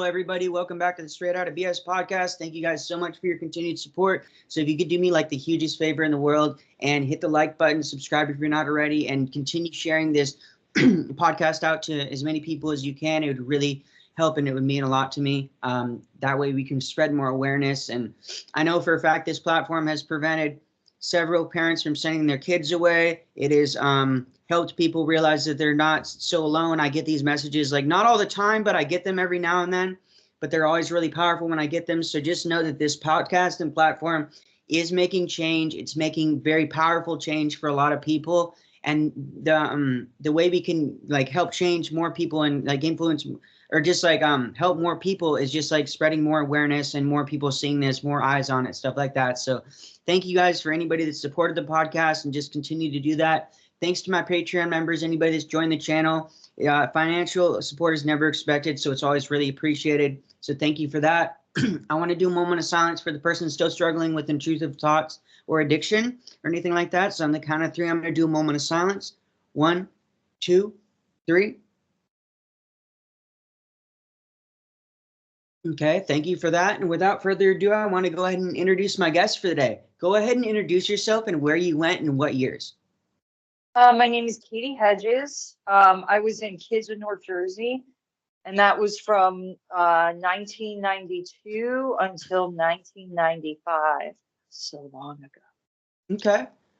Hello, everybody. Welcome back to the Straight Outta BS podcast. Thank you guys so much for your continued support. So if you could do me like the hugest favor in the world and hit the like button, subscribe if you're not already, and continue sharing this podcast out to as many people as you can, it would really help and it would mean a lot to me. That way we can spread more awareness. And I know for a fact this platform has prevented several parents from sending their kids away. It has helped people realize that they're not so alone. I get these messages, like not all the time, but I get them every now and then. But they're always really powerful when I get them. So just know that this podcast and platform is making change. It's making very powerful change for a lot of people. And the way we can like help change more people and like influence or just like help more people is just like spreading more awareness and more people seeing this, more eyes on it, stuff like that. So thank you guys for anybody that supported the podcast and just continue to do that. Thanks to my Patreon members, anybody that's joined the channel. Financial support is never expected, so it's always really appreciated. So thank you for that. I want to do a moment of silence for the person still struggling with intrusive thoughts or addiction or anything like that. So on the count of 3, I'm going to do a moment of silence. 1, 2, 3. Okay, thank you for that. And without further ado, I want to go ahead and introduce my guest for the day. Go ahead and introduce yourself and where you went and what years. My name is Katie Hedges. I was in Kids of North Jersey, and that was from 1992 until 1995. So long ago.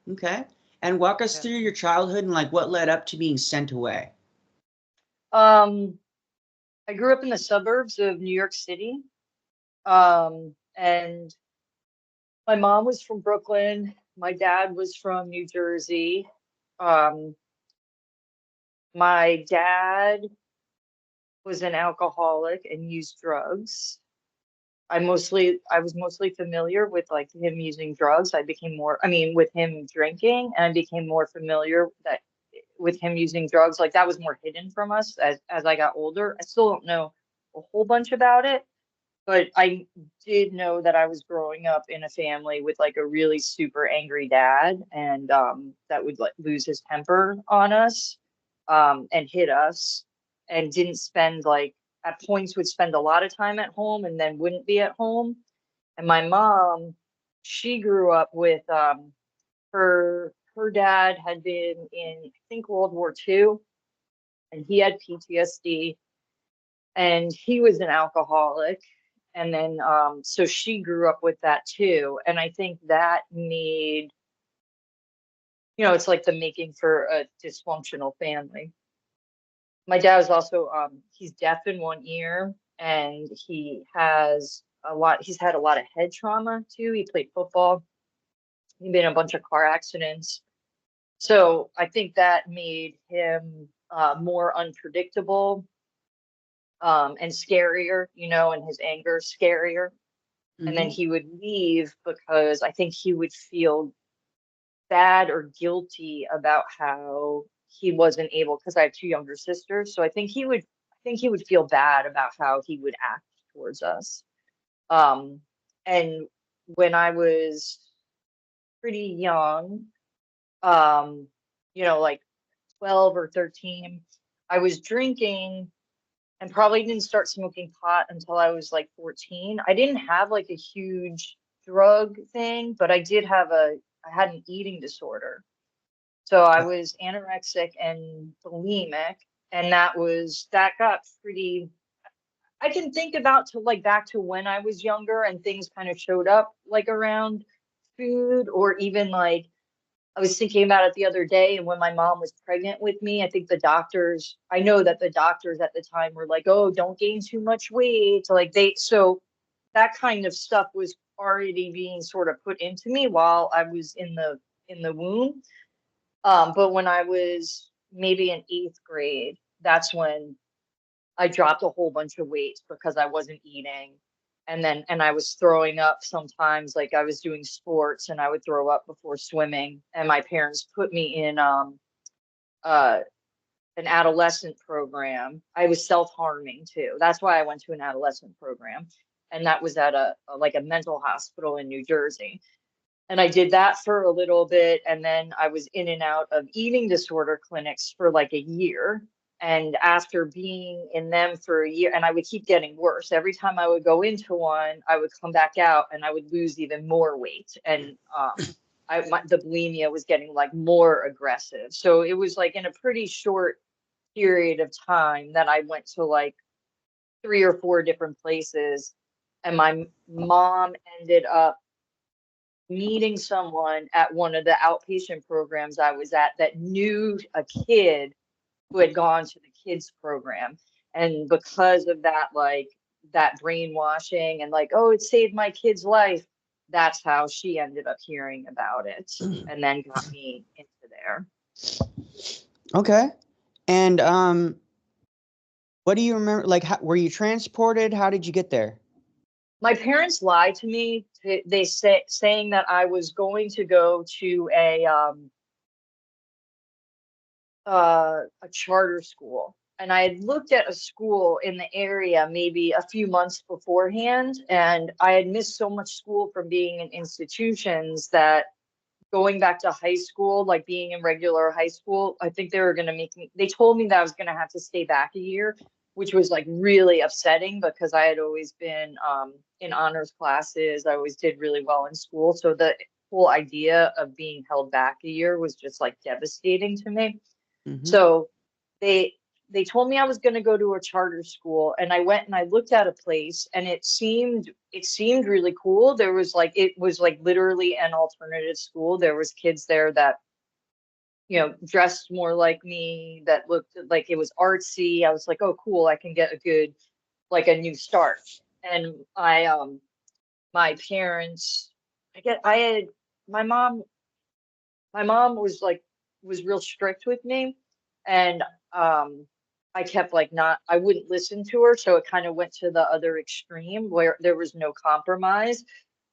Okay. And walk us through your childhood and like what led up to being sent away. I grew up in the suburbs of New York City, and my mom was from Brooklyn. My dad was from New Jersey. My dad was an alcoholic and used drugs. I was mostly familiar with like him using drugs. With him drinking, and I became more familiar with him using drugs. Like that was more hidden from us as I got older. I still don't know a whole bunch about it, but I did know that I was growing up in a family with like a really super angry dad, and that would like lose his temper on us, and hit us, and didn't spend like at points would spend a lot of time at home and then wouldn't be at home. And my mom, she grew up with her dad had been in I think World War II, and he had PTSD, and he was an alcoholic. And then so she grew up with that too, and I think that made, it's like the making for a dysfunctional family. My dad is also he's deaf in one ear, and he's had a lot of head trauma too. He played football. He'd been in a bunch of car accidents. So I think that made him more unpredictable, and scarier, and his anger scarier. Mm-hmm. And then he would leave because I think he would feel bad or guilty about how he wasn't able, because I have 2 younger sisters. So I think he would feel bad about how he would act towards us. And when I was pretty young, like 12 or 13, I was drinking and probably didn't start smoking pot until I was like 14. I didn't have like a huge drug thing, but I had an eating disorder. So I was anorexic and bulimic, and that got pretty, I can think about to like back to when I was younger and things kind of showed up like around food, or even like I was thinking about it the other day, and when my mom was pregnant with me, I know that the doctors at the time were like, oh, don't gain too much weight. So that kind of stuff was already being sort of put into me while I was in the womb. But when I was maybe in 8th grade, that's when I dropped a whole bunch of weight because I wasn't eating. And I was throwing up sometimes, like I was doing sports and I would throw up before swimming. And my parents put me in an adolescent program. I was self-harming too. That's why I went to an adolescent program. And that was at a mental hospital in New Jersey. And I did that for a little bit. And then I was in and out of eating disorder clinics for like a year. And after being in them for a year, and I would keep getting worse. Every time I would go into one, I would come back out and I would lose even more weight. And the bulimia was getting like more aggressive. So it was like in a pretty short period of time that I went to like 3 or 4 different places. And my mom ended up meeting someone at one of the outpatient programs I was at that knew a kid who had gone to the kids program. And because of that, like that brainwashing and like, oh, it saved my kid's life, that's how she ended up hearing about it and then got me into there. Okay. And what do you remember? Like, were you transported? How did you get there? My parents lied to me. They saying that I was going to go to a charter school. And I had looked at a school in the area maybe a few months beforehand, and I had missed so much school from being in institutions that going back to high school, like being in regular high school, I think they were going to make me, they told me that I was going to have to stay back a year, which was like really upsetting because I had always been in honors classes. I always did really well in school. So the whole idea of being held back a year was just like devastating to me. Mm-hmm. So they told me I was going to go to a charter school, and I went and I looked at a place, and it seemed really cool. There was like, it was like literally an alternative school. There was kids there that, you know, dressed more like me, that looked like it was artsy. I was like, oh, cool, I can get a good, like a new start. And my parents, I had, my mom was real strict with me, and I kept like not, I wouldn't listen to her, so it kind of went to the other extreme where there was no compromise.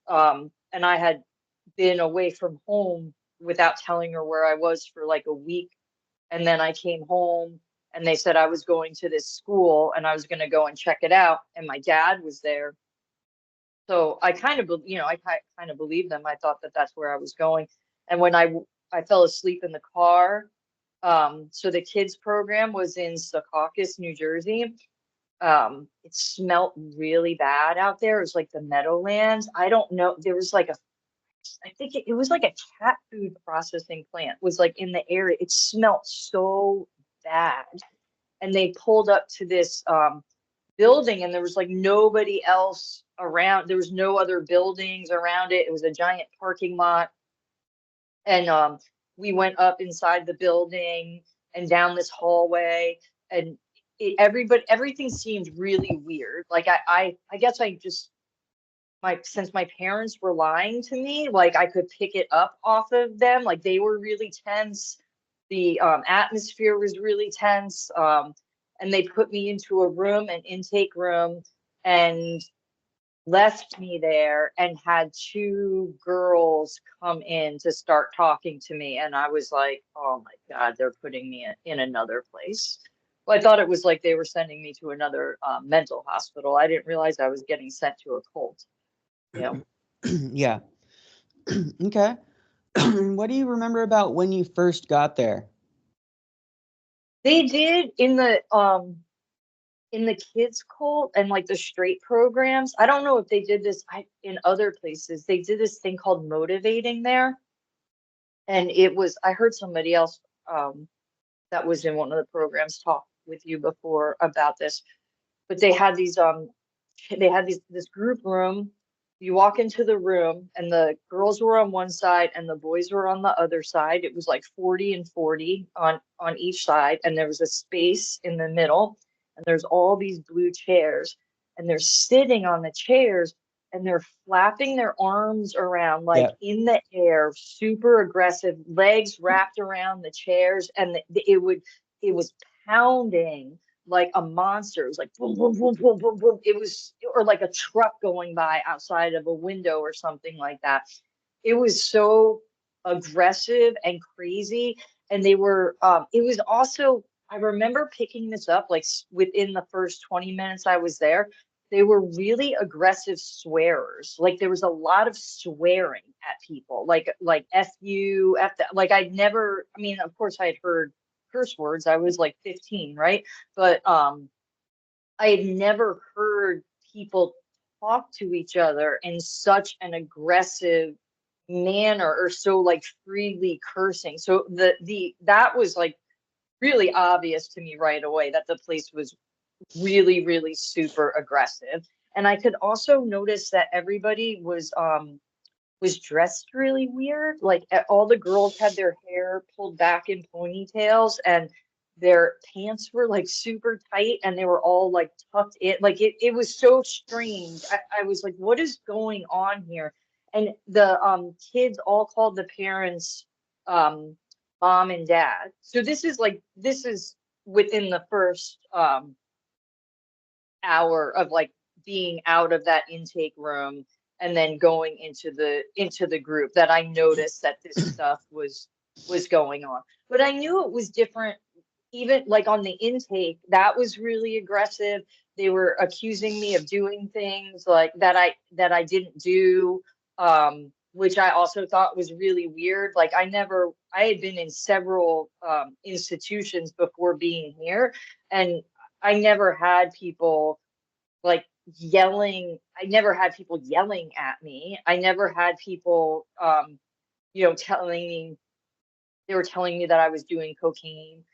And I had been away from home without telling her where I was for like a week, and then I came home and they said I was going to this school and I was going to go and check it out, and my dad was there. So I kind of, you know, I kind of believed them. I thought that that's where I was going. And when I fell asleep in the car, so the kids program was in Secaucus, New Jersey. It smelled really bad out there. It was like the Meadowlands. I don't know. There was like I think it was like a cat food processing plant was like in the area. It smelled so bad. And they pulled up to this building, and there was like nobody else around. There was no other buildings around it. It was a giant parking lot. And we went up inside the building and down this hallway, and everything seemed really weird. Like I guess I just, since my parents were lying to me, like I could pick it up off of them. Like they were really tense. The atmosphere was really tense. And they put me into a room, an intake room, and left me there and had 2 girls come in to start talking to me. And I was like, oh my God, they're putting me in another place. Well, I thought it was like they were sending me to another mental hospital. I didn't realize I was getting sent to a cult. Yeah. Yeah. Okay. What do you remember about when you first got there? They did in the kids cult and like the straight programs. I don't know if they did this in other places. They did this thing called motivating there. And it was, I heard somebody else that was in one of the programs talk with you before about this, but they had this group room. You walk into the room and the girls were on one side and the boys were on the other side. It was like 40 and 40 on each side, and there was a space in the middle, and there's all these blue chairs, and they're sitting on the chairs and they're flapping their arms around like in the air, super aggressive, legs wrapped around the chairs, and it was pounding like a monster. It was like boom, boom, boom, boom, boom, boom. It was, or like a truck going by outside of a window or something like that. It was so aggressive and crazy. And they were, it was also, I remember picking this up like within the first 20 minutes I was there. They were really aggressive swearers. Like there was a lot of swearing at people, like F you, F that. Like I'd never, I mean, of course I'd heard curse words. I was like 15, right? But I had never heard people talk to each other in such an aggressive manner, or so like freely cursing. So that was like really obvious to me right away that the place was really, really super aggressive. And I could also notice that everybody was dressed really weird. Like all the girls had their hair pulled back in ponytails, and their pants were like super tight, and they were all like tucked in. Like it was so strange. I was like, what is going on here? And the kids all called the parents mom and dad. So this is within the first hour of like being out of that intake room and then going into the group, that I noticed that this stuff was going on. But I knew it was different. Even like on the intake, that was really aggressive. They were accusing me of doing things like that I didn't do, which I also thought was really weird. Like I had been in several institutions before being here, and I never had people like yelling. I never had people yelling at me. I never had people telling me, they were telling me that I was doing cocaine,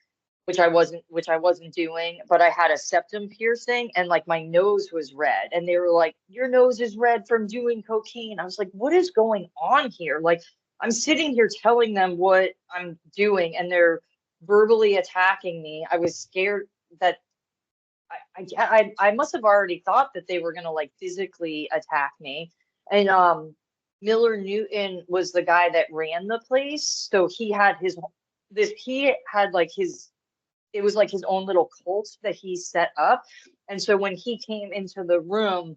which I wasn't doing. But I had a septum piercing, and like my nose was red, and they were like, your nose is red from doing cocaine. I was like, what is going on here? Like I'm sitting here telling them what I'm doing, and they're verbally attacking me. I was scared that I must have already thought that they were gonna like physically attack me. And Miller Newton was the guy that ran the place, so he had like his, it was like his own little cult that he set up. And so when he came into the room,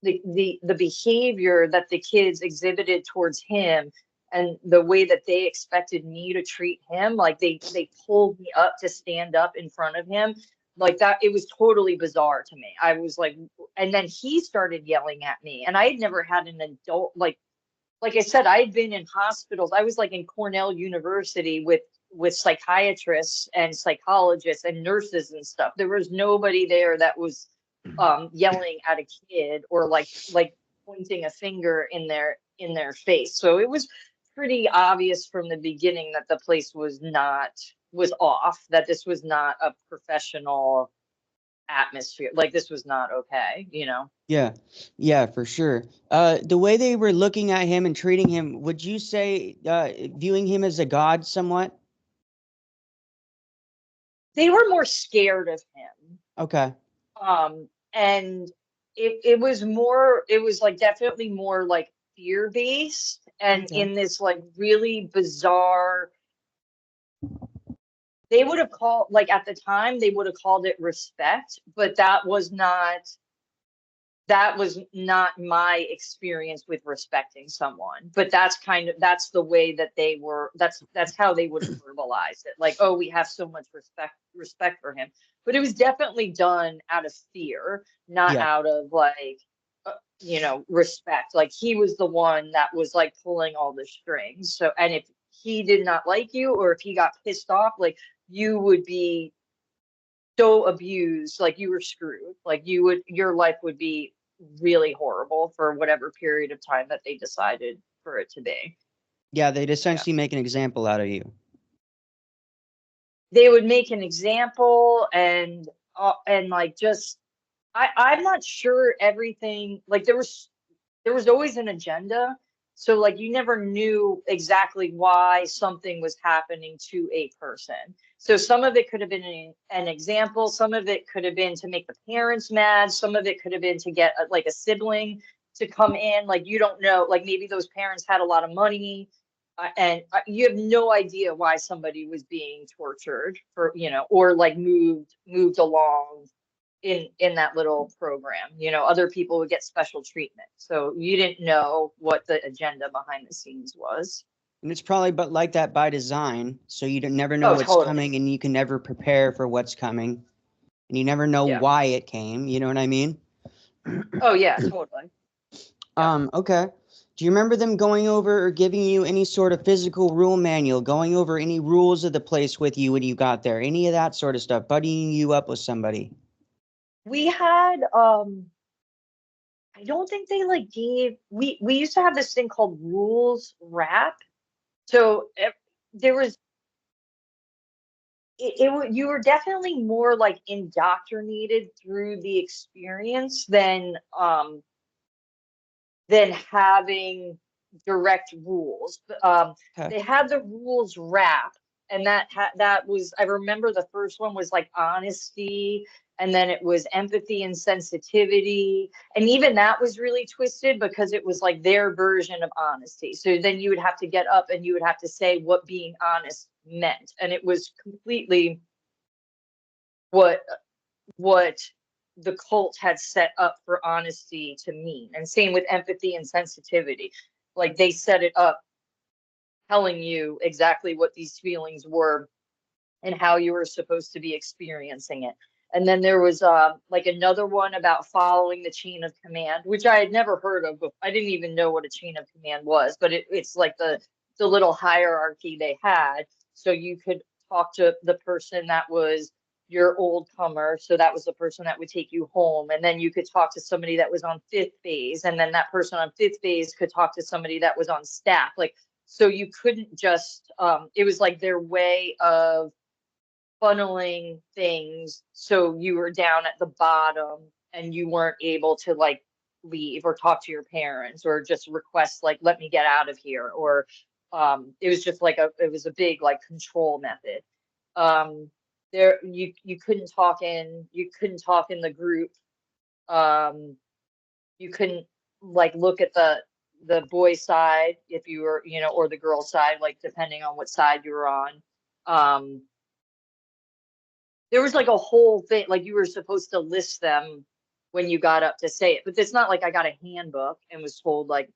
the behavior that the kids exhibited towards him, and the way that they expected me to treat him, like they pulled me up to stand up in front of him, like that, it was totally bizarre to me. I was like, and then he started yelling at me, and I had never had an adult, like I said, I had been in hospitals. I was like in Cornell University with psychiatrists and psychologists and nurses and stuff. There was nobody there that was yelling at a kid, or like pointing a finger in their face. So it was pretty obvious from the beginning that the place was off, that this was not a professional atmosphere. Like this was not okay, Yeah, yeah, for sure. The way they were looking at him and treating him, would you say viewing him as a god somewhat? They were more scared of him. Okay. And it was like definitely more like fear based, and Okay. in this like really bizarre, they would have called, like at the time they would have called it respect, but that was not my experience with respecting someone. But that's the way that they were, that's how they would have verbalized it, like, oh, we have so much respect for him. But it was definitely done out of fear, not Yeah. out of like respect. Like he was the one that was like pulling all the strings. So, and if he did not like you, or if he got pissed off, like you would be so abused, like you were screwed. Like your life would be really horrible for whatever period of time that they decided for it to be. Yeah, they'd Yeah. essentially make an example out of you. They would make an example, and like just I'm not sure everything, like there was always an agenda. So like you never knew exactly why something was happening to a person. So some of it could have been an example, some of it could have been to make the parents mad, some of it could have been to get like a sibling to come in. Like you don't know, like maybe those parents had a lot of money, and you have no idea why somebody was being tortured for, or like moved along in that little program. Other people would get special treatment, so you didn't know what the agenda behind the scenes was. And it's probably but like that by design, so you don't never know Oh, what's totally. coming, and you can never prepare for what's coming, and you never know Yeah. why it came. You know what I mean? Oh yeah, totally. Yeah. Okay. Do you remember them going over or giving you any sort of physical rule manual, going over any rules of the place with you when you got there, any of that sort of stuff, buddying you up with somebody? We had I don't think they like gave we used to have this thing called rules wrap. So there was you were definitely more like indoctrinated through the experience than having direct rules. Okay. They had the rules wrap, and that was, I remember the first one was like honesty, and then it was empathy and sensitivity, and even that was really twisted because it was like their version of honesty. So then you would have to get up and you would have to say what being honest meant, and it was completely what what the cult had set up for honesty to mean. And same with empathy and sensitivity. Like they set it up telling you exactly what these feelings were and how you were supposed to be experiencing it. And then there was like another one about following the chain of command, which I had never heard of. I didn't even know what a chain of command was, but it's like the little hierarchy they had. So you could talk to the person that was your old comer. So that was the person that would take you home. And then you could talk to somebody that was on fifth phase. And then that person on fifth phase could talk to somebody that was on staff. Like, so you couldn't just, it was like their way of funneling things so you were down at the bottom and you weren't able to like leave or talk to your parents or just request like let me get out of here, or it was just like it was a big like control method. There you couldn't talk in the group. You couldn't like look at the boy side if you were, or the girl side, like depending on what side you were on. um there was like a whole thing, like you were supposed to list them when you got up to say it, but it's not like I got a handbook and was told like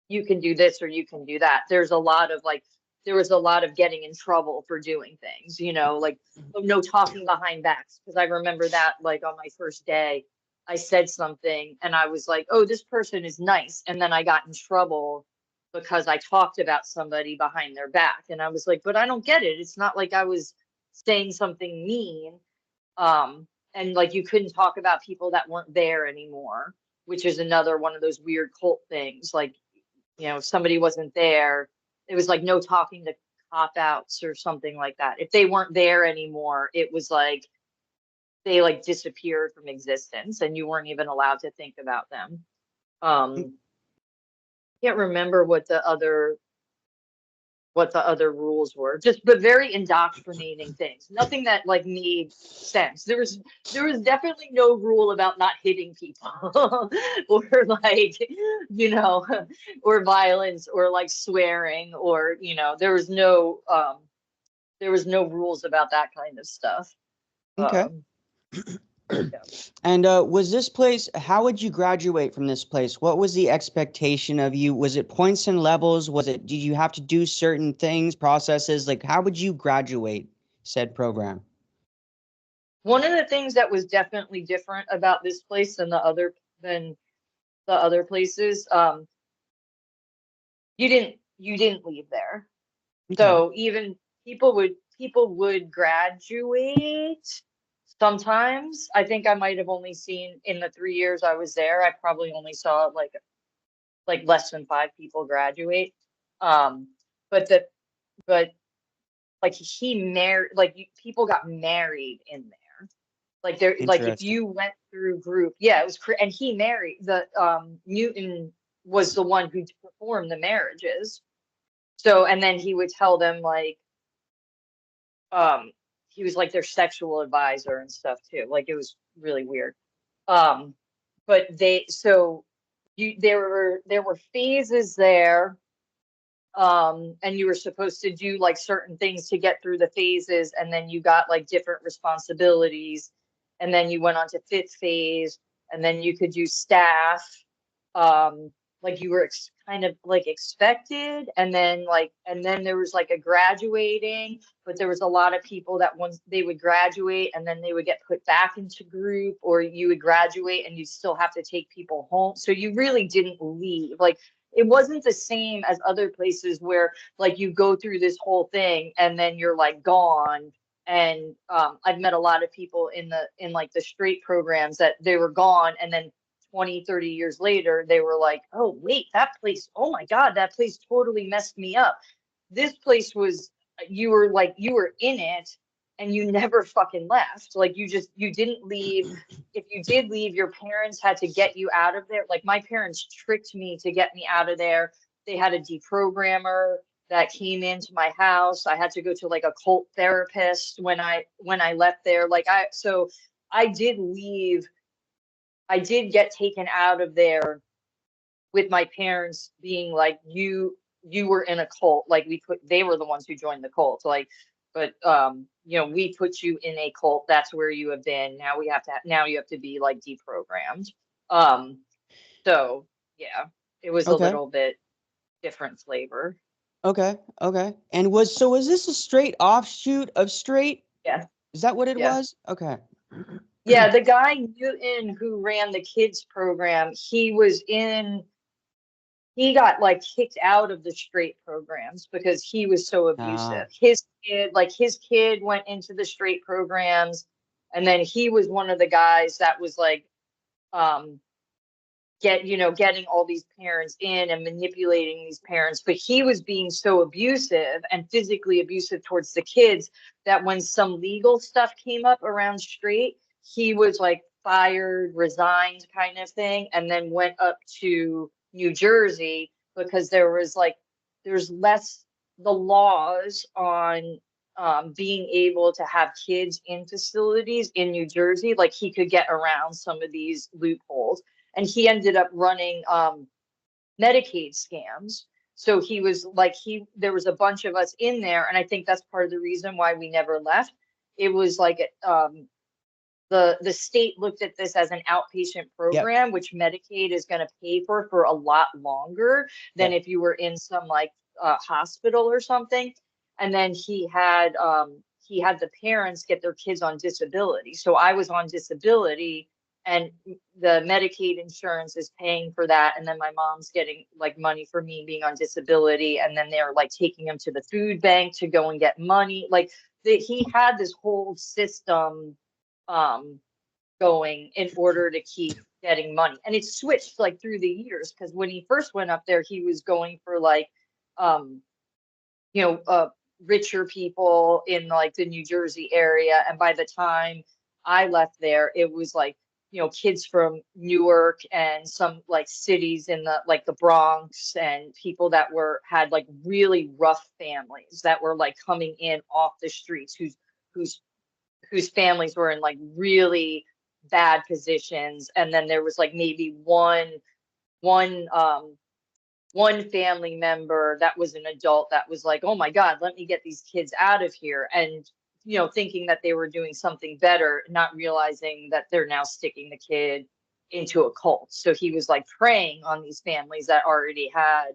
you can do this or you can do that. There was a lot of getting in trouble for doing things, like no talking behind backs, because I remember that like on my first day I said something and I was like, oh, this person is nice, and then I got in trouble because I talked about somebody behind their back, and I was like, but I don't get it, it's not like I was saying something mean. And like you couldn't talk about people that weren't there anymore, which is another one of those weird cult things. Like, if somebody wasn't there, it was like no talking to cop outs or something like that. If they weren't there anymore, it was like they like disappeared from existence and you weren't even allowed to think about them. Can't remember what the other rules were, just but very indoctrinating things, nothing that like made sense. There was definitely no rule about not hitting people or like, you know or violence or like swearing, or there was no rules about that kind of stuff. Okay. um yeah. And was this place, how would you graduate from this place? What was the expectation of you? Was it points and levels? Did you have to do certain things, processes? Like, how would you graduate said program? One of the things that was definitely different about this place than the other places, you didn't leave there. Okay. So even people would graduate sometimes. I think I might have only seen, in the 3 years I was there, I probably only saw like less than 5 people graduate. Um, but the but like he married, like people got married in there. Like there, like if Interesting. you went through group, yeah, it was and he married the Newton was the one who performed the marriages. So, and then he would tell them like, um, he was like their sexual advisor and stuff too. Like it was really weird. Um, but there were phases there, and you were supposed to do like certain things to get through the phases, and then you got like different responsibilities, and then you went on to fifth phase, and then you could do staff. um like you were kind of like expected, and then there was like a graduating, but there was a lot of people that once they would graduate and then they would get put back into group, or you would graduate and you still have to take people home, so you really didn't leave. Like it wasn't the same as other places where like you go through this whole thing and then you're like gone. And I've met a lot of people in like the straight programs that they were gone, and then 20, 30 years later, they were like, oh, wait, that place, oh my God, that place totally messed me up. This place was, you were in it and you never fucking left. Like you didn't leave. If you did leave, your parents had to get you out of there. Like my parents tricked me to get me out of there. They had a deprogrammer that came into my house. I had to go to like a cult therapist when I left there. So I did leave. I did get taken out of there with my parents being like, you were in a cult. Like they were the ones who joined the cult. Like, but we put you in a cult. That's where you have been. Now you have to be like deprogrammed. So yeah, it was a Okay. little bit different flavor. Okay. Okay. And was this a straight offshoot of straight? Yeah. Is that what it Yeah. was? Okay. Yeah, the guy Newton who ran the kids program, he got like kicked out of the straight programs because he was so abusive. Ah. His kid went into the straight programs, and then he was one of the guys that was like um getting all these parents in and manipulating these parents, but he was being so abusive and physically abusive towards the kids that when some legal stuff came up around straight, he was like fired, resigned kind of thing, and then went up to New Jersey because there's less the laws on being able to have kids in facilities in New Jersey. Like he could get around some of these loopholes, and he ended up running Medicaid scams. So he was like, there was a bunch of us in there, and I think that's part of the reason why we never left. It was like the state looked at this as an outpatient Yep. program, which Medicaid is going to pay for a lot longer than Yep. if you were in some like hospital or something. And then he had the parents get their kids on disability. So I was on disability, and the Medicaid insurance is paying for that. And then my mom's getting like money for me being on disability. And then they're like taking him to the food bank to go and get money. Like he had this whole system going in order to keep getting money. And it switched like through the years, because when he first went up there, he was going for like, richer people in like the New Jersey area. And by the time I left there, it was like, kids from Newark and some like cities in the Bronx, and people that had like really rough families that were like coming in off the streets, whose families were in like really bad positions. And then there was like maybe one one family member that was an adult that was like, oh my God, let me get these kids out of here. And, thinking that they were doing something better, not realizing that they're now sticking the kid into a cult. So he was like preying on these families that already had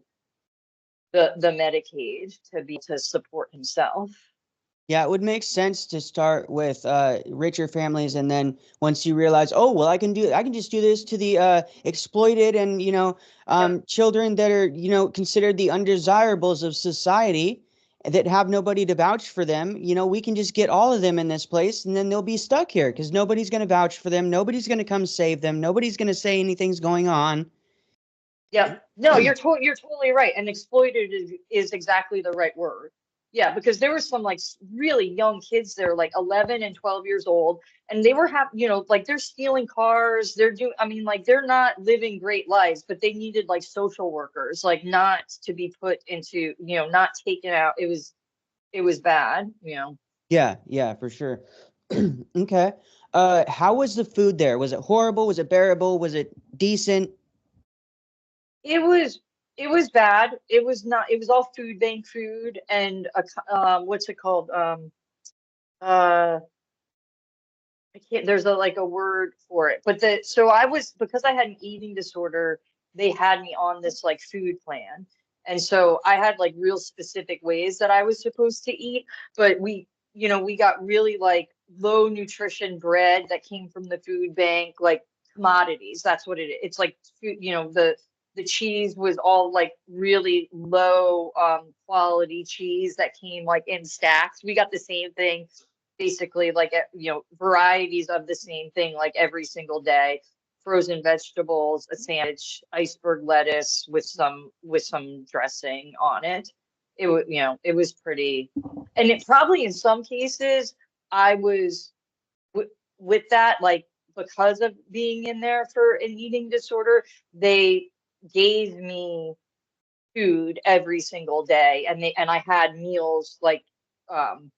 the Medicaid to support himself. Yeah, it would make sense to start with richer families, and then once you realize, oh well, I can just do this to the exploited and Yep. children that are considered the undesirables of society, that have nobody to vouch for them. We can just get all of them in this place, and then they'll be stuck here because nobody's going to vouch for them, nobody's going to come save them, nobody's going to say anything's going on. Yeah, no, you're totally right. And exploited is exactly the right word. Yeah, because there were some like really young kids there, like 11 and 12 years old, and they were like they're stealing cars, I mean, like they're not living great lives, but they needed like social workers, like not to be put into, not taken out. It was bad. Yeah, for sure. Okay. How was the food there? Was it horrible? Was it bearable? Was it decent? It was it was bad. It was not. It was all food bank food and what's it called? Uh, I can't. There's a word for it. But so I was, because I had an eating disorder. They had me on this like food plan, and so I had like real specific ways that I was supposed to eat. But we got really like low nutrition bread that came from the food bank, like commodities. That's what it is. It's like food. the cheese was all like really low quality cheese that came like in stacks. We got the same thing, basically like varieties of the same thing like every single day. Frozen vegetables, a sandwich, iceberg lettuce with some dressing on it. It was, it was pretty, and it probably in some cases I was with that, like, because of being in there for an eating disorder, they gave me food every single day, and I had meals like um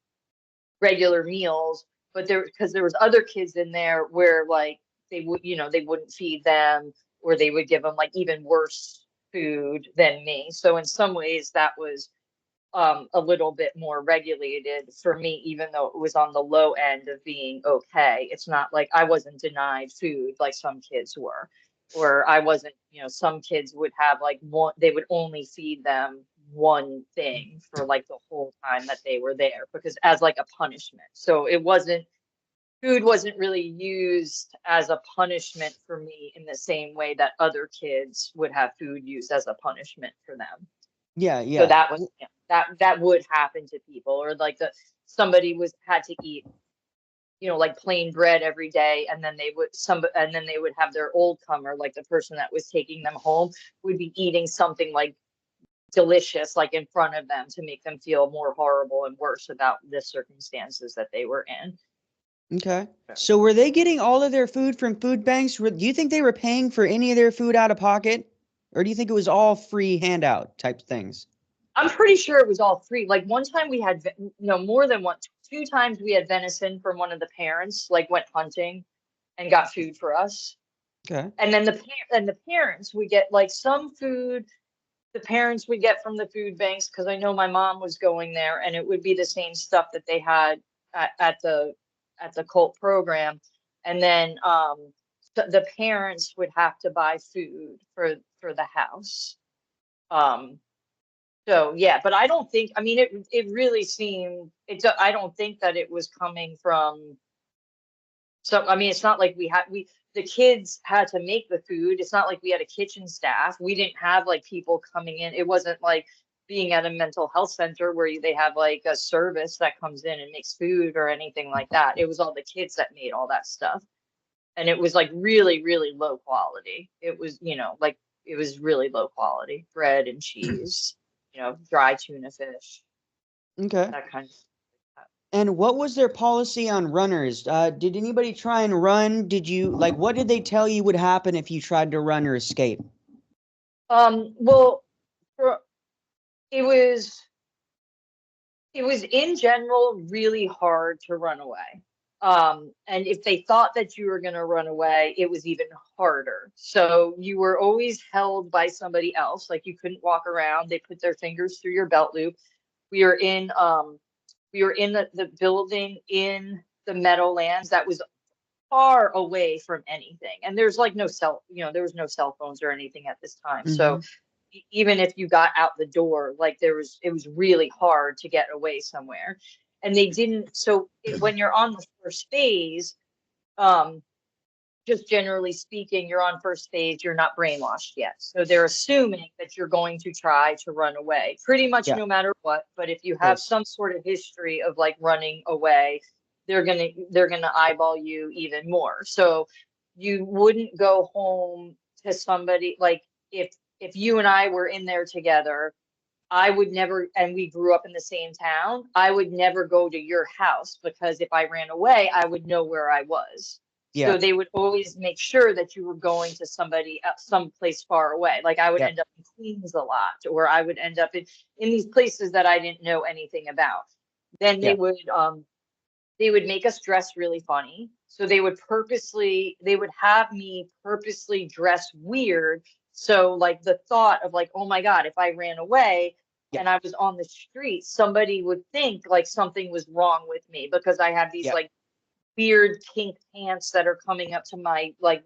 regular meals, but because there was other kids in there where like they wouldn't feed them, or they would give them like even worse food than me. So in some ways that was a little bit more regulated for me, even though it was on the low end of being okay. It's not like I wasn't denied food like some kids were, or I wasn't, some kids would have like one, they would only feed them one thing for like the whole time that they were there, because as like a punishment. So food wasn't really used as a punishment for me in the same way that other kids would have food used as a punishment for them. Yeah, So yeah. that was that would happen to people, or like somebody had to eat, like plain bread every day, and then they would have their old comer, like the person that was taking them home, would be eating something like delicious, like in front of them, to make them feel more horrible and worse about the circumstances that they were in. Okay. So were they getting all of their food from food banks? Do you think they were paying for any of their food out of pocket? Or do you think it was all free handout type things? I'm pretty sure it was all free. Like one time we had, more than one, 2 times we had venison from one of the parents, like went hunting and got food for us. Okay. And then the parents would get like some food. The parents would get from the food banks, because I know my mom was going there, and it would be the same stuff that they had at the cult program. And then the parents would have to buy food for the house. So yeah, but I don't think, I mean, it really seemed, I don't think that it was coming from, so I mean, it's not like the kids had to make the food. It's not like we had a kitchen staff. We didn't have like people coming in. It wasn't like being at a mental health center where they have like a service that comes in and makes food or anything like that. It was all the kids that made all that stuff. And it was like really, really low quality. It was, like it was really low quality bread and cheese, dry tuna fish, Okay. that kind of stuff. And what was their policy on runners? Did anybody try and run? What did they tell you would happen if you tried to run or escape? Well, it was in general really hard to run away. And if they thought that you were going to run away, it was even harder. So you were always held by somebody else. Like you couldn't walk around. They put their fingers through your belt loop. We were in the building in the Meadowlands that was far away from anything. And there's like there was no cell phones or anything at this time. So even if you got out the door, like it was really hard to get away somewhere. And they didn't, so when you're on the first phase, just generally speaking, you're on first phase, you're not brainwashed yet. So they're assuming that you're going to try to run away pretty much no matter what. But if you have some sort of history of like running away, they're gonna eyeball you even more. So you wouldn't go home to somebody, like if you and I were in there together, I would never, and we grew up in the same town, I would never go to your house, because if I ran away, I would know where I was. Yeah. So they would always make sure that you were going to someplace far away. Like I would end up in Queens a lot, or I would end up in these places that I didn't know anything about. Then they would make us dress really funny. So they would have me purposely dress weird. So like the thought of like, oh my God, if I ran away and I was on the street, somebody would think like something was wrong with me, because I have these like weird kink pants that are coming up to my like,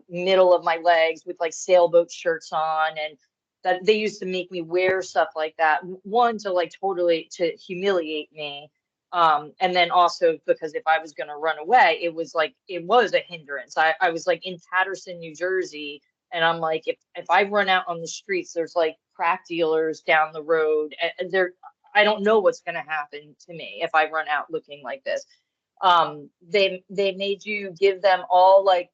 middle of my legs, with like sailboat shirts on, and that they used to make me wear stuff like that. One, to like totally to humiliate me. And then also because if I was going to run away, it was a hindrance. I was like in Paterson, New Jersey, And I'm like, if I run out on the streets, there's like crack dealers down the road, and I don't know what's going to happen to me if I run out looking like this. They made you give them all, like,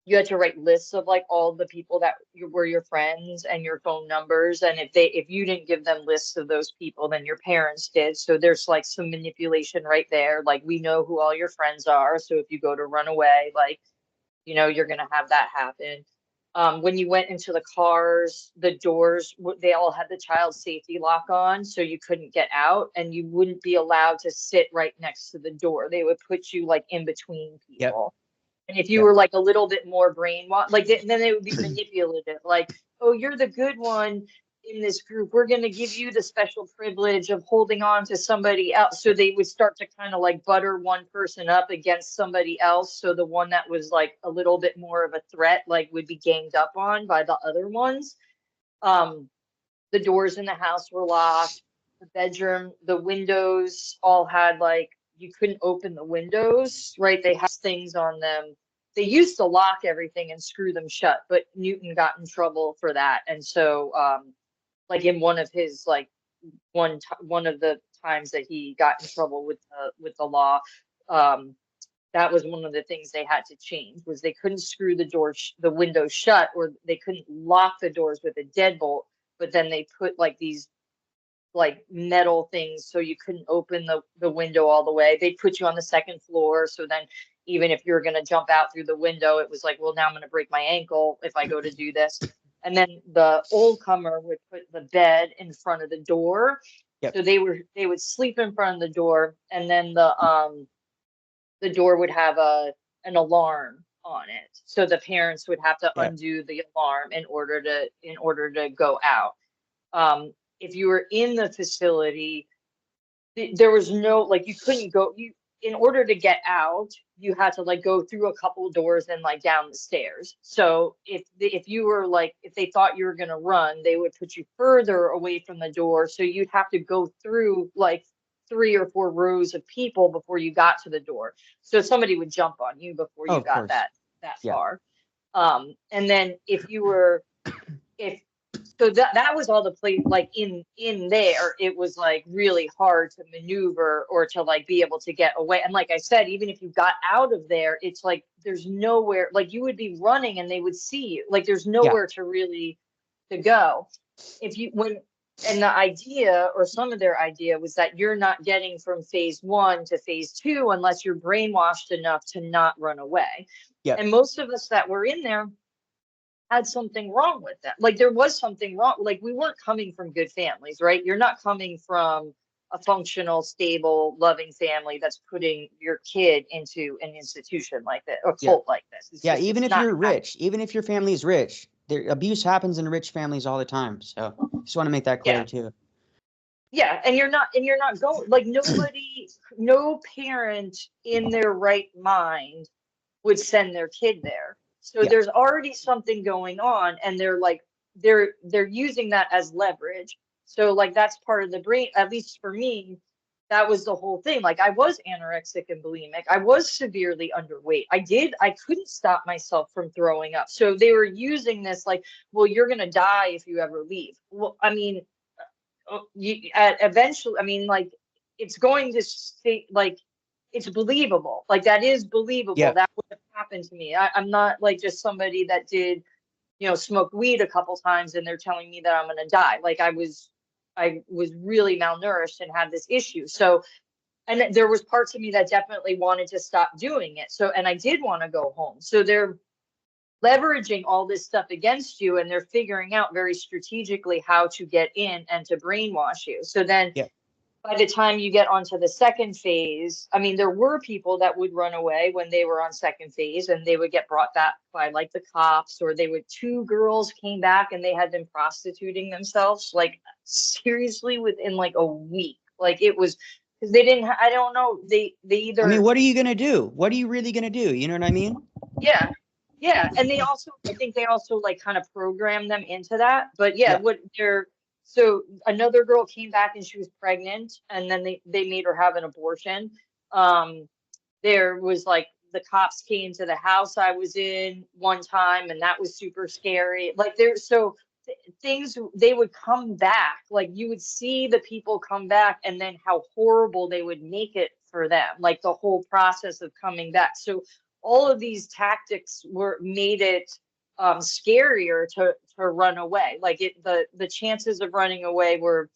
you had to write lists of like all the people that were your friends and your phone numbers. And if you didn't give them lists of those people, then your parents did. So there's like some manipulation right there. Like, we know who all your friends are. So if you go to run away, like, you're going to have that happen. When you went into the cars, the doors, they all had the child safety lock on, so you couldn't get out, and you wouldn't be allowed to sit right next to the door. They would put you like in between people. And if you were like a little bit more brainwashed, like then they would be manipulative. Like, oh, you're the good one in this group. We're going to give you the special privilege of holding on to somebody else. So they would start to kind of like butter one person up against somebody else. So the one that was like a little bit more of a threat, like, would be ganged up on by the other ones. The doors in the house were locked. The bedroom, the windows all had like, you couldn't open the windows, right? They had things on them. They used to lock everything and screw them shut, but Newton got in trouble for that. And so, like, in one of his, like, one of the times that he got in trouble with the law, that was one of the things they had to change, was they couldn't screw the windows shut, or they couldn't lock the doors with a deadbolt. But then they put like these like metal things so you couldn't open the window all the way. They put you on the second floor, so then even if you're going to jump out through the window, it was like, well, now I'm going to break my ankle if I go to do this. And then the old comer would put the bed in front of the door. So they would sleep in front of the door, and then the door would have an alarm on it. So the parents would have to undo the alarm in order to go out. If you were in the facility, there was no, like, you couldn't go, in order to get out, you had to like go through a couple doors and like down the stairs. So if you were like, if they thought you were going to run, they would put you further away from the door. So you'd have to go through like 3 or 4 rows of people before you got to the door. So somebody would jump on you before you got that far. And then if you were, so that was all the place, like in there, it was like really hard to maneuver or to like be able to get away. And like I said, even if you got out of there, it's like there's nowhere, like you would be running and they would see you. Like there's nowhere to really to go. And the idea, or some of their idea, was that you're not getting from phase 1 to phase 2 unless you're brainwashed enough to not run away. And most of us that were in there had something wrong with that. Like there was something wrong. Like we weren't coming from good families, right? You're not coming from a functional, stable, loving family that's putting your kid into an institution like that, or cult like this. Even if you're rich, even if your family is rich, abuse happens in rich families all the time. So just want to make that clear too. Yeah, and you're not going, like, no parent in their right mind would send their kid there. So there's already something going on, and they're using that as leverage. So like that's part of the brain, at least for me, that was the whole thing. Like I was anorexic and bulimic. I was severely underweight. I couldn't stop myself from throwing up. So they were using this like, well, you're going to die if you ever leave. Well, I mean, eventually, I mean, like it's going to stay, like it's believable. Like that is believable. That would have happened to me. I'm not like just somebody that did, smoke weed a couple times and they're telling me that I'm going to die. Like I was really malnourished and had this issue. So, and there was parts of me that definitely wanted to stop doing it. So, and I did want to go home. So they're leveraging all this stuff against you, and they're figuring out very strategically how to get in and to brainwash you. So then by the time you get onto the second phase, I mean, there were people that would run away when they were on second phase, and they would get brought back by like the cops, or 2 girls came back and they had been prostituting themselves, like seriously, within like a week. Like it was, because they didn't, I don't know, they either. I mean, what are you going to do? What are you really going to do? You know what I mean? Yeah. Yeah. And I think they also like kind of programmed them into that. But so another girl came back and she was pregnant, and then they made her have an abortion. There was like the cops came to the house I was in one time, and that was super scary. Like things, they would come back. Like you would see the people come back, and then how horrible they would make it for them. Like the whole process of coming back. So all of these tactics made it scarier to run away. Like the chances of running away were,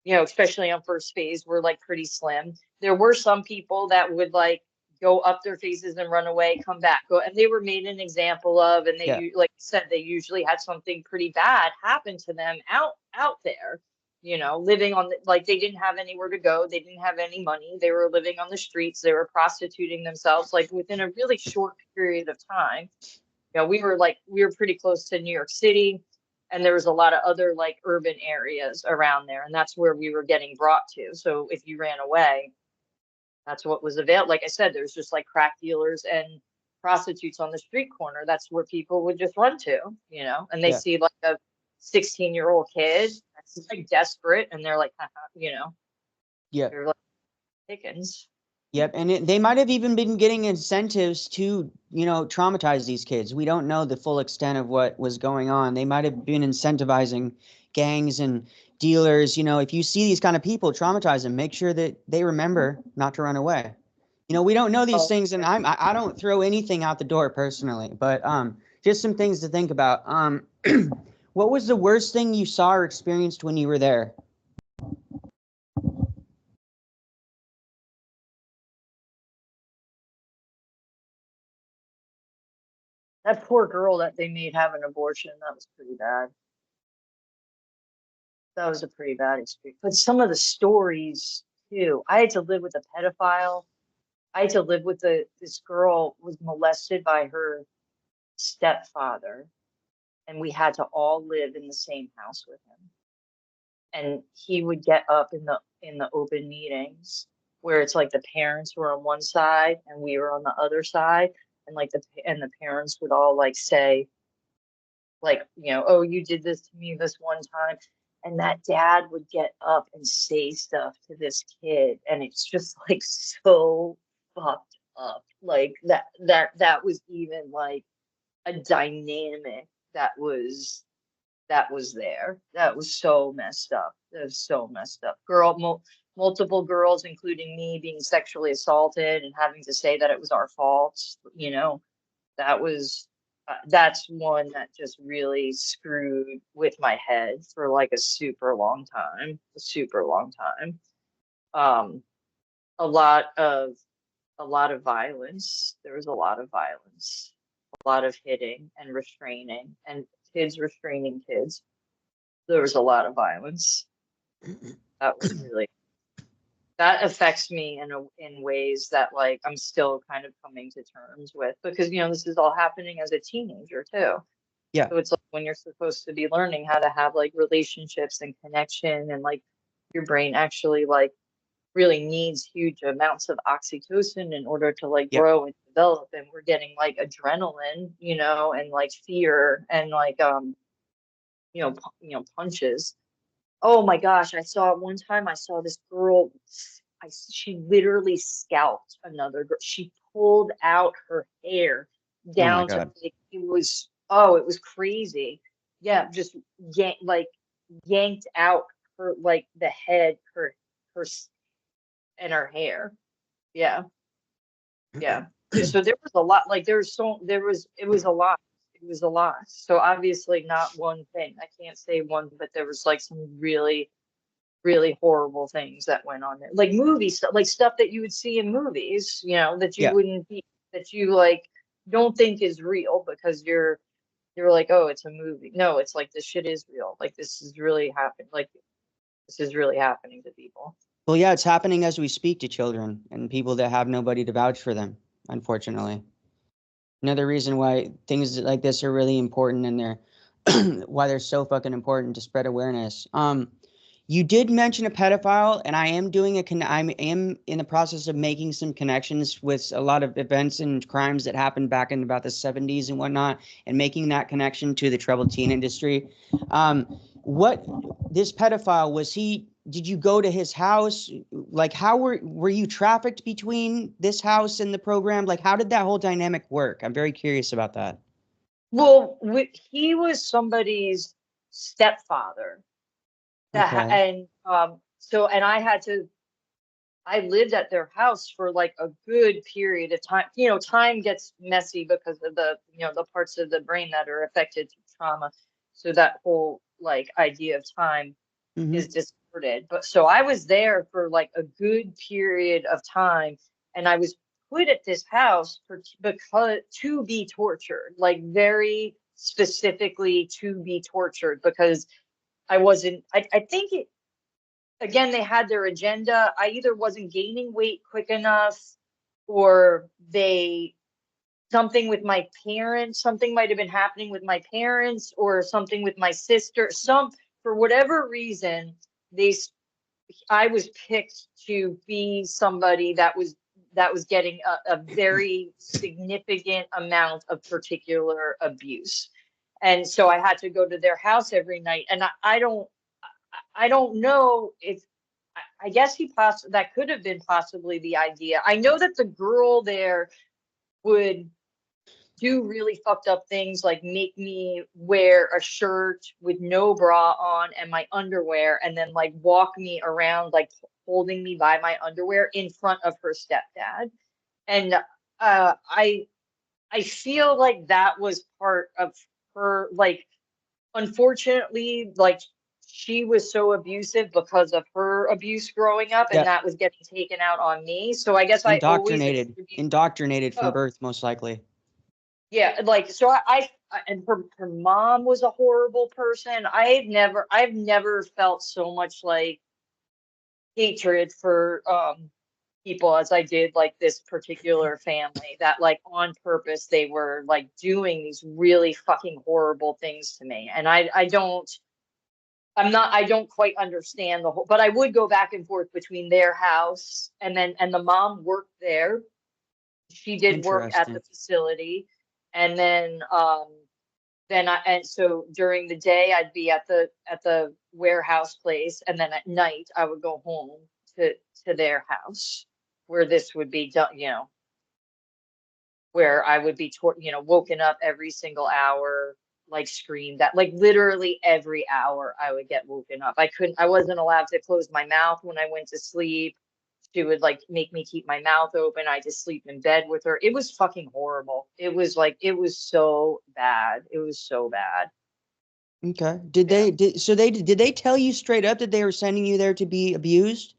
especially on first phase, were like pretty slim. There were some people that would like go up their faces and run away, come back, and they were made an example of, and they, like I said, they usually had something pretty bad happen to them out there, living on like they didn't have anywhere to go, they didn't have any money, they were living on the streets, they were prostituting themselves, like within a really short period of time. We were pretty close to New York City, and there was a lot of other like urban areas around there, and that's where we were getting brought to. So if you ran away, that's what was available. Like I said, there's just like crack dealers and prostitutes on the street corner. That's where people would just run to, and they see like a 16-year-old kid that's like desperate, and they're like, they're like chickens. Yep, and they might have even been getting incentives to, traumatize these kids. We don't know the full extent of what was going on. They might have been incentivizing gangs and dealers. If you see these kind of people, traumatize them. Make sure that they remember not to run away. We don't know these things, and I don't throw anything out the door personally, but just some things to think about. What was the worst thing you saw or experienced when you were there? That poor girl that they made have an abortion, that was pretty bad. That was a pretty bad experience. But some of the stories too. I had to live with a pedophile. I had to live with this girl was molested by her stepfather, and we had to all live in the same house with him. And he would get up in the open meetings where it's like the parents were on one side and we were on the other side, and like the parents would all like say, like, oh, you did this to me this one time. And that dad would get up and say stuff to this kid, and it's just like so fucked up. Like that was even like a dynamic that was there. That was so messed up. That was so messed up. Multiple girls, including me, being sexually assaulted and having to say that it was our fault. That's one that just really screwed with my head for like a super long time. A lot of violence. There was a lot of violence, a lot of hitting and restraining, and kids restraining kids. There was a lot of violence. That affects me in ways that like I'm still kind of coming to terms with, because this is all happening as a teenager too. Yeah. So it's like when you're supposed to be learning how to have like relationships and connection, and like your brain actually like really needs huge amounts of oxytocin in order to like grow and develop, and we're getting like adrenaline, and like fear and like punches. Oh my gosh, one time I saw this girl, she literally scalped another girl. She pulled out her hair down to like, it was crazy. Yeah, just yanked out her like the head, her and her hair. Yeah. So there was a lot, like it was a lot. It was a lot. So obviously not one thing. I can't say one, but there was like some really, really horrible things that went on there. Like movie stuff, like stuff that you would see in movies, that you wouldn't be, that you like don't think is real because you're like, oh, it's a movie. No, it's like this shit is real. Like this is really happening. Like this is really happening to people. Well, yeah, it's happening as we speak to children and people that have nobody to vouch for them, unfortunately. Another reason why things like this are really important, and why they're so fucking important to spread awareness. You did mention a pedophile, and I am in the process of making some connections with a lot of events and crimes that happened back in about the 70s and whatnot, and making that connection to the troubled teen industry. What this pedophile, was he did you go to his house? Like, how were you trafficked between this house and the program? Like, how did that whole dynamic work? I'm very curious about that. Well, he was somebody's stepfather. Okay. And so, and I lived at their house for like a good period of time. You know, time gets messy because of the parts of the brain that are affected through trauma. So that whole like idea of time Mm-hmm. is distorted. But so I was there for like a good period of time, and I was put at this house because to be tortured, like very specifically to be tortured because I wasn't. I think it again, they had their agenda. I either wasn't gaining weight quick enough, or something with my parents, something might have been happening with my parents, or something with my sister. For whatever reason, they, I was picked to be somebody that was getting a very significant amount of particular abuse. And so I had to go to their house every night. And I don't know if I guess that could have been possibly the idea. I know that the girl there would do really fucked up things like make me wear a shirt with no bra on and my underwear, and then like walk me around like holding me by my underwear in front of her stepdad. And I feel like that was part of her, like, unfortunately, like, she was so abusive because of her abuse growing up, and Yeah. that was getting taken out on me. So I guess I always Indoctrinated. attribute, Indoctrinated from oh, birth, most likely. yeah, like, so and her mom was a horrible person. I've never felt so much like hatred for people as I did like this particular family, that like on purpose they were like doing these really fucking horrible things to me. And I don't quite understand the whole, but I would go back and forth between their house and the mom worked there. She did work at the Interesting. facility. And and so during the day I'd be at the warehouse place, and then at night I would go home to their house where this would be done, where I would be woken up every single hour, like screamed at, like literally every hour I would get woken up. I wasn't allowed to close my mouth when I went to sleep. She would like make me keep my mouth open. I just sleep in bed with her. It was fucking horrible. It was so bad. It was so bad. Okay. Did Yeah. they did they tell you straight up that they were sending you there to be abused?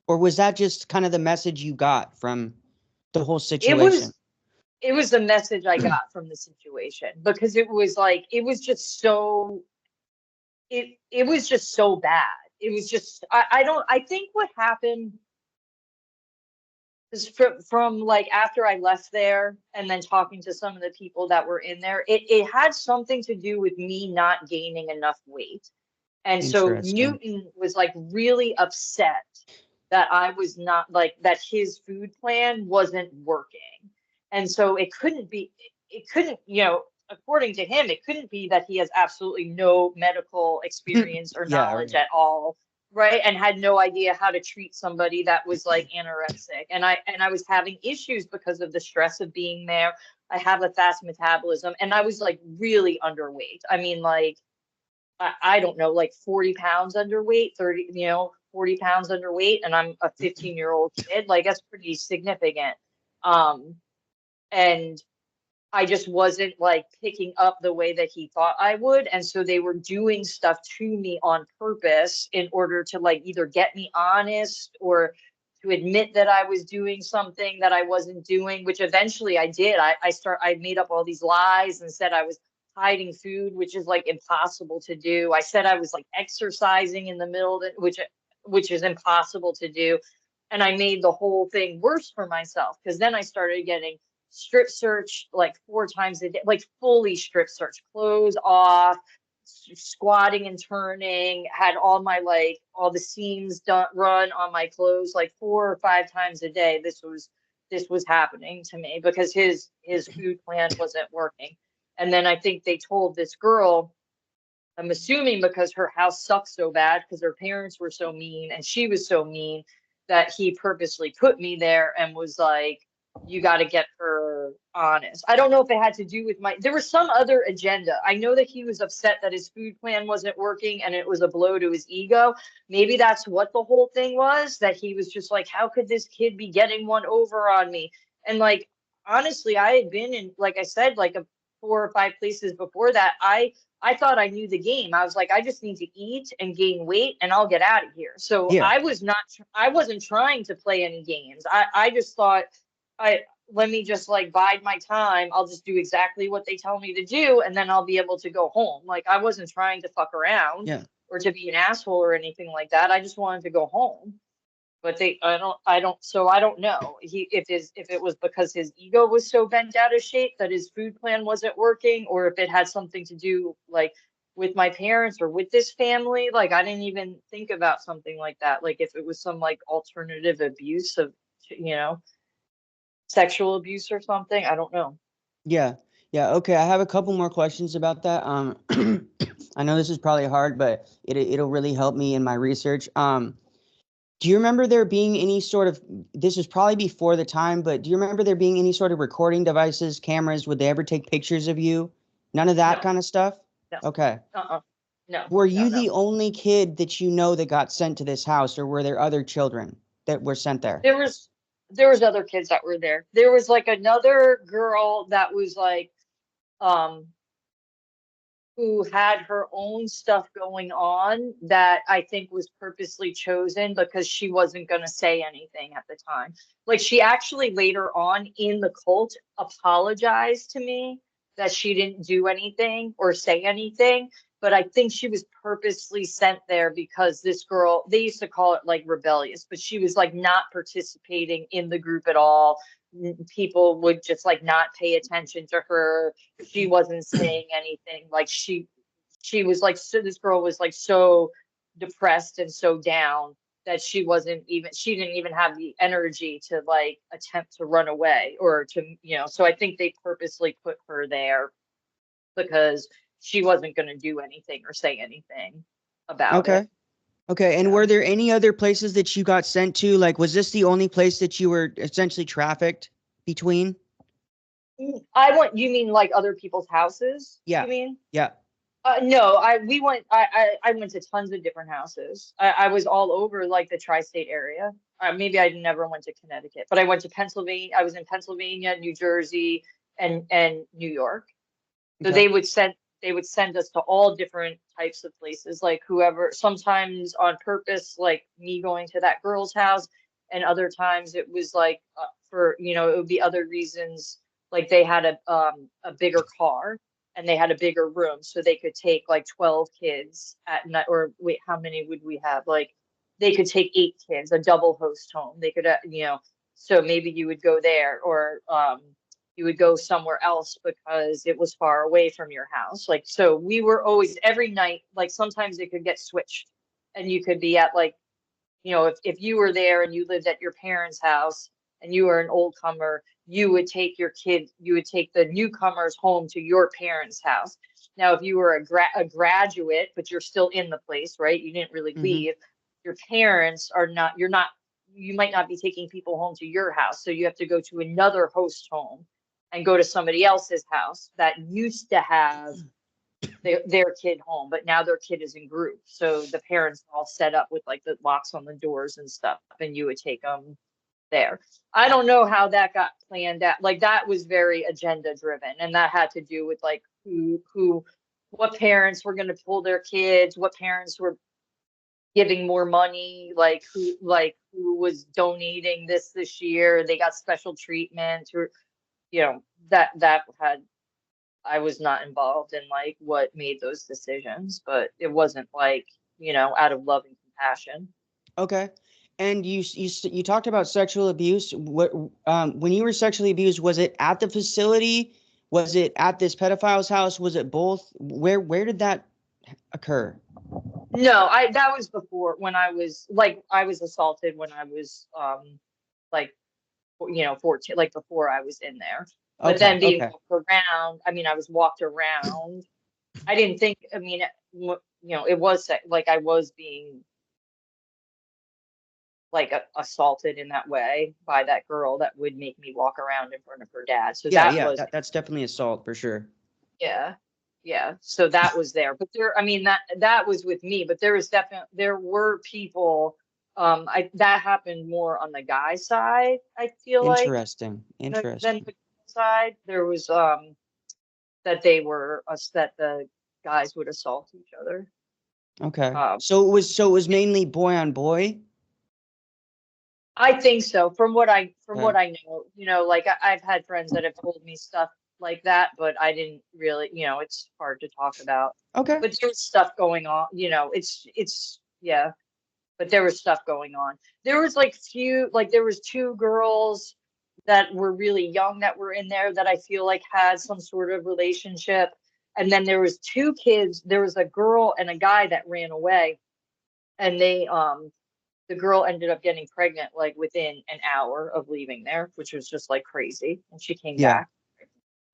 Or was that just kind of the message you got from the whole It situation? was it was the message I got from the situation, because it was like it was just so bad. It was just I don't I think what happened is from like after I left there and then talking to some of the people that were in there, it had something to do with me not gaining enough weight. And so Interesting. Newton was like really upset that I was not like that his food plan wasn't working. And so it couldn't, according to him, it couldn't be that he has absolutely no medical experience or Yeah, knowledge right. at all, right? And had no idea how to treat somebody that was like anorexic. And I was having issues because of the stress of being there. I have a fast metabolism, and I was like really underweight. I mean, like, I don't know, like 40 pounds underweight, 30, 40 pounds underweight, and I'm a 15-year-old kid. Like, that's pretty significant. Um, and I just wasn't like picking up the way that he thought I would. And so they were doing stuff to me on purpose in order to like either get me honest or to admit that I was doing something that I wasn't doing, which eventually I did. I made up all these lies and said I was hiding food, which is like impossible to do. I said I was like exercising in the middle of it, which is impossible to do. And I made the whole thing worse for myself, because then I started getting strip search like 4 times a day, like fully strip search, clothes off, squatting and turning, had all the seams run on my clothes like 4 or 5 times a day. This was happening to me because his food plan wasn't working. And then I think they told this girl I'm assuming because her house sucks so bad because her parents were so mean and she was so mean that he purposely put me there and was like, you got to get her honest. I don't know if it had to do with there was some other agenda. I know that he was upset that his food plan wasn't working and it was a blow to his ego. Maybe that's what the whole thing was, that he was just like, how could this kid be getting one over on me? And like, honestly, I had been in, like I said, like 4 or 5 places before that. I thought I knew the game. I was like, I just need to eat and gain weight and I'll get out of here. So Yeah. I wasn't trying to play any games. I just thought, let me just like bide my time. I'll just do exactly what they tell me to do and then I'll be able to go home. Like I wasn't trying to fuck around Yeah. or to be an asshole or anything like that. I just wanted to go home. But so I don't know. If it was because his ego was so bent out of shape that his food plan wasn't working, or if it had something to do like with my parents or with this family. Like I didn't even think about something like that. Like if it was some like alternative abuse of, you know, sexual abuse or something. I don't know. Yeah. Yeah. Okay. I have a couple more questions about that. I know this is probably hard, but it'll really help me in my research. Do you remember there being any sort of, this was probably before the time, but do you remember there being any sort of recording devices, cameras? Would they ever take pictures of you? None of that No, kind of stuff? no, Okay. no, Were no, you no. the only kid that you know that got sent to this house, or were there other children that were sent there? There was there was other kids that were there. There was like another girl that was like um who had her own stuff going on that I think was purposely chosen because she wasn't going to say anything at the time. Like she actually later on in the cult apologized to me that she didn't do anything or say anything. But I think she was purposely sent there because this girl, they used to call it like rebellious, but she was like not participating in the group at all. People would just like not pay attention to her. She wasn't saying anything. Like she was like, so this girl was like so depressed and so down that she didn't even have the energy to like attempt to run away or to, you know. So I think they purposely put her there because she wasn't going to do anything or say anything about it. Okay. Okay. And Yeah. were there any other places that you got sent to? Like, was this the only place that you were essentially trafficked between? You mean like other people's houses? Yeah. You mean? Yeah. No, I went to tons of different houses. I was all over like the tri-state area. Maybe I never went to Connecticut, but I went to Pennsylvania. I was in Pennsylvania, New Jersey, and New York. So Okay. they would send us to all different types of places, like whoever, sometimes on purpose, like me going to that girl's house, and other times it was like for, you know, it would be other reasons, like they had a bigger car and they had a bigger room so they could take like 12 kids at night. Or wait, how many would we have? Like they could take 8 kids, a double host home. They could, you know, so maybe you would go there, or you would go somewhere else because it was far away from your house. Like, so we were always every night, like sometimes it could get switched and you could be at like, you know, if you were there and you lived at your parents' house and you were an old comer, you would take you would take the newcomers home to your parents' house. Now, if you were a graduate, but you're still in the place, right? You didn't really Mm-hmm. leave. Your parents are not, you might not be taking people home to your house. So you have to go to another host home and go to somebody else's house that used to have their kid home, but now their kid is in group. So the parents all set up with like the locks on the doors and stuff, and you would take them there. I don't know how that got planned out. Like that was very agenda driven, and that had to do with like what parents were going to pull their kids, what parents were giving more money, like who was donating this year. They got special treatment, or you know, that had, I was not involved in like what made those decisions, but it wasn't like, you know, out of love and compassion. Okay. And you talked about sexual abuse. What when you were sexually abused, was it at the facility? Was it at this pedophile's house? Was it both? Where did that occur? No, that was before, when I was assaulted when I was like, you know, 14, like before I was in there. But Okay. then being Okay. walked around, I mean, I was walked around I didn't think, I mean, it was like I was being like assaulted in that way by that girl that would make me walk around in front of her dad. So Yeah, that yeah, was, that's definitely assault for sure. yeah, yeah. So that was there, but there, I mean, that was with me, but there were people, that happened more on the guy side, I feel like, Interesting. than Interesting. the girl side. There was, that the guys would assault each other. Okay. Um, So it was mainly boy on boy? I think so. From Yeah. what I know, like I've had friends that have told me stuff like that, but I didn't really, it's hard to talk about. Okay. But there's stuff going on, yeah, but there was stuff going on. There was there was two girls that were really young that were in there that I feel like had some sort of relationship. And then there was two kids, there was a girl and a guy that ran away, and the girl ended up getting pregnant like within an hour of leaving there, which was just like crazy. And she came Yeah. back.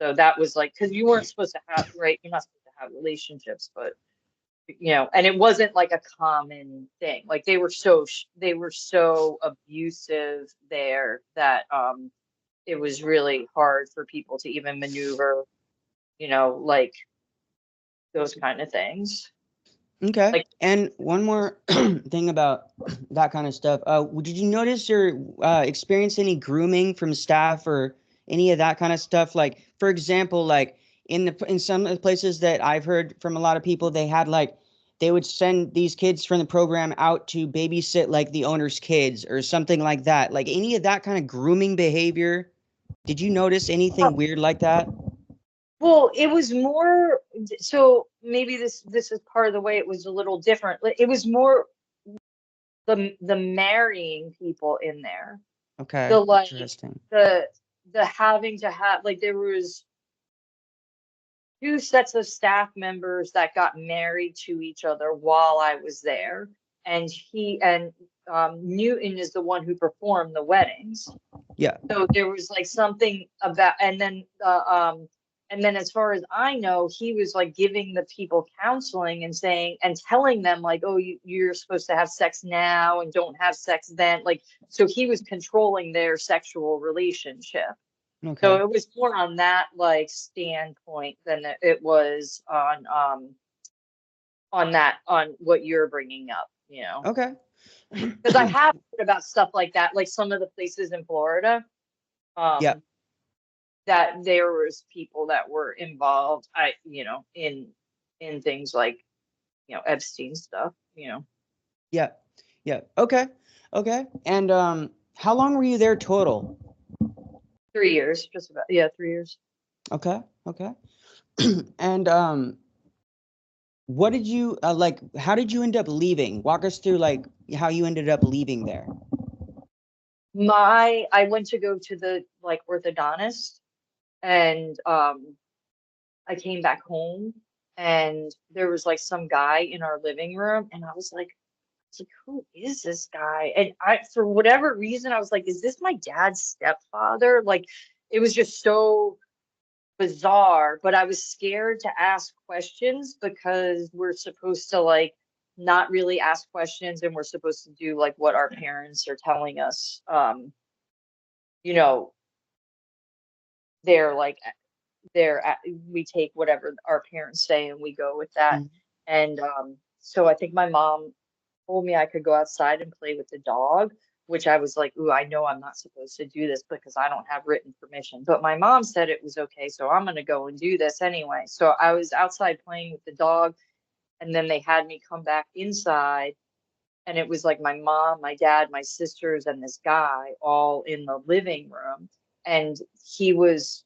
So that was like, because you weren't supposed to have, right? You're not supposed to have relationships, but and it wasn't like a common thing. Like they were so abusive there that it was really hard for people to even maneuver, like those kind of things. Okay. Like, And one more thing about that kind of stuff. Did you notice or experience any grooming from staff or any of that kind of stuff? Like, for example, like in some of the places that I've heard from a lot of people, they would send these kids from the program out to babysit like the owner's kids or something like that. Like any of that kind of grooming behavior. Did you notice anything weird like that? well, it was more, so maybe this is part of the way it was a little different. Like, it was more the marrying people in there. Okay. The like Interesting. the the having to have, like, there was two sets of staff members that got married to each other while I was there. And Newton is the one who performed the weddings. Yeah. So there was like something about, and then as far as I know, he was like giving the people counseling and saying and telling them like, oh, you're supposed to have sex now and don't have sex then. Like, so he was controlling their sexual relationship. So Okay. it was more on that like standpoint than it was on what you're bringing up, Okay. because I have heard about stuff like that, like some of the places in Florida, Yeah. um, that there was people that were involved, in things like, Epstein stuff, Yeah. Yeah. Okay. Okay. And how long were you there total? 3 years, just about, yeah, 3 years. Okay. Okay. And what did you like how did you end up leaving? Walk us through like how you ended up leaving there. I went to go to the like orthodontist, and I came back home, and there was like some guy in our living room, and I was like, who is this guy? And for whatever reason, I was like, is this my dad's stepfather? Like, it was just so bizarre, but I was scared to ask questions because we're supposed to like not really ask questions, and we're supposed to do like what our parents are telling us. You know, they're like we take whatever our parents say and we go with that. Mm. And so I think my mom told me I could go outside and play with the dog, which I was like, ooh, I know I'm not supposed to do this because I don't have written permission. But my mom said it was okay, so I'm gonna go and do this anyway. So I was outside playing with the dog, and then they had me come back inside, and it was like my mom, my dad, my sisters, and this guy all in the living room. And he was,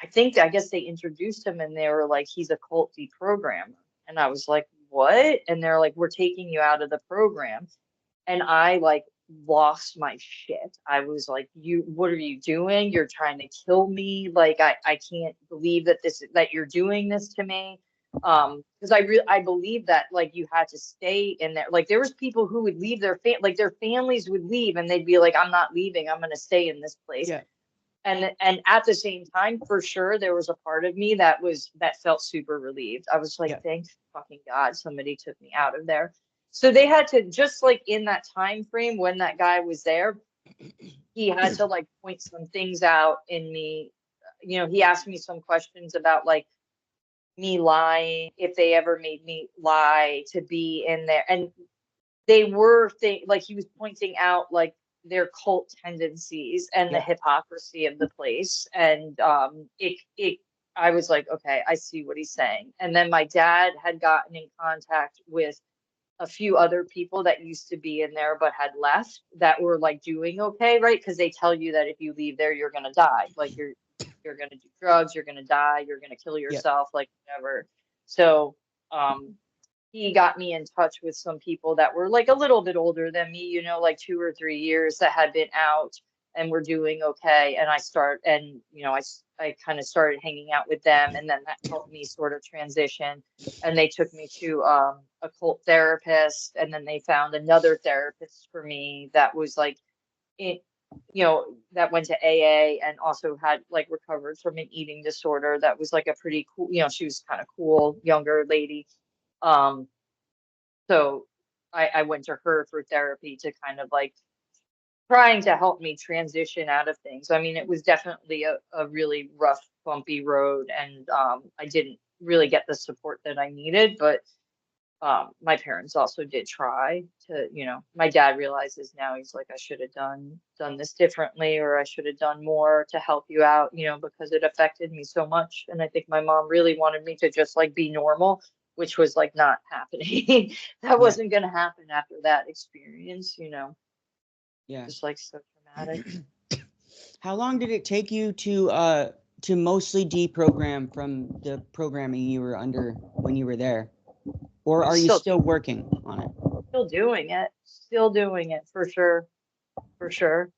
I guess they introduced him, and they were like, he's a cult deprogrammer. And I was like, what? And they're like, we're taking you out of the program. And I like lost my shit. I was like, what are you doing? You're trying to kill me. Like, I can't believe that you're doing this to me. Because I believe that like you had to stay in there. Like there was people who would leave their families would leave, and they'd be like, I'm not leaving. I'm going to stay in this place. Yeah. And at the same time, for sure, there was a part of me that felt super relieved. I was like, Yeah. thank fucking God somebody took me out of there. So they had to, just like in that time frame when that guy was there, he had to like point some things out in me. You know, he asked me some questions about like me lying, if they ever made me lie to be in there. And they were like he was pointing out like their cult tendencies and the Yeah. hypocrisy of the place. And it I was like, okay, I see what he's saying. And then my dad had gotten in contact with a few other people that used to be in there but had left that were like doing okay, right? Because they tell you that if you leave there, you're gonna die. Like you're gonna do drugs, you're gonna die, you're gonna kill Yeah. yourself, like whatever. So um he got me in touch with some people that were like a little bit older than me, you know, like 2 or 3 years that had been out and were doing okay. And I kind of started hanging out with them, and then that helped me sort of transition. And they took me to a cult therapist, and then they found another therapist for me that was like, it, that went to AA and also had like recovered from an eating disorder. That was like a pretty cool, she was kind of cool, younger lady. Um, so I went to her for therapy to kind of like trying to help me transition out of things. I mean, it was definitely a really rough, bumpy road, and I didn't really get the support that I needed, but my parents also did try to, my dad realizes now, he's like, I should have done this differently, or I should have done more to help you out, because it affected me so much. And I think my mom really wanted me to just like be normal, which was like not happening. That Yeah. wasn't going to happen after that experience, Yeah. just like so traumatic. How long did it take you to mostly deprogram from the programming you were under when you were there? Or I'm are you still still working on it? still doing it for sure, for sure.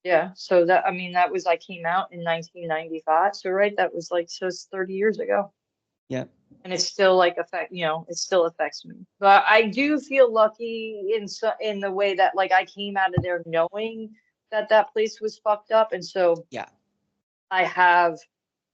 Yeah. So that, I mean, that was, I came out in 1995. So, right, that was like, so it's 30 years ago. Yeah. And it's still like it still affects me. But I do feel lucky in the way that like I came out of there knowing that that place was fucked up. And so Yeah. I have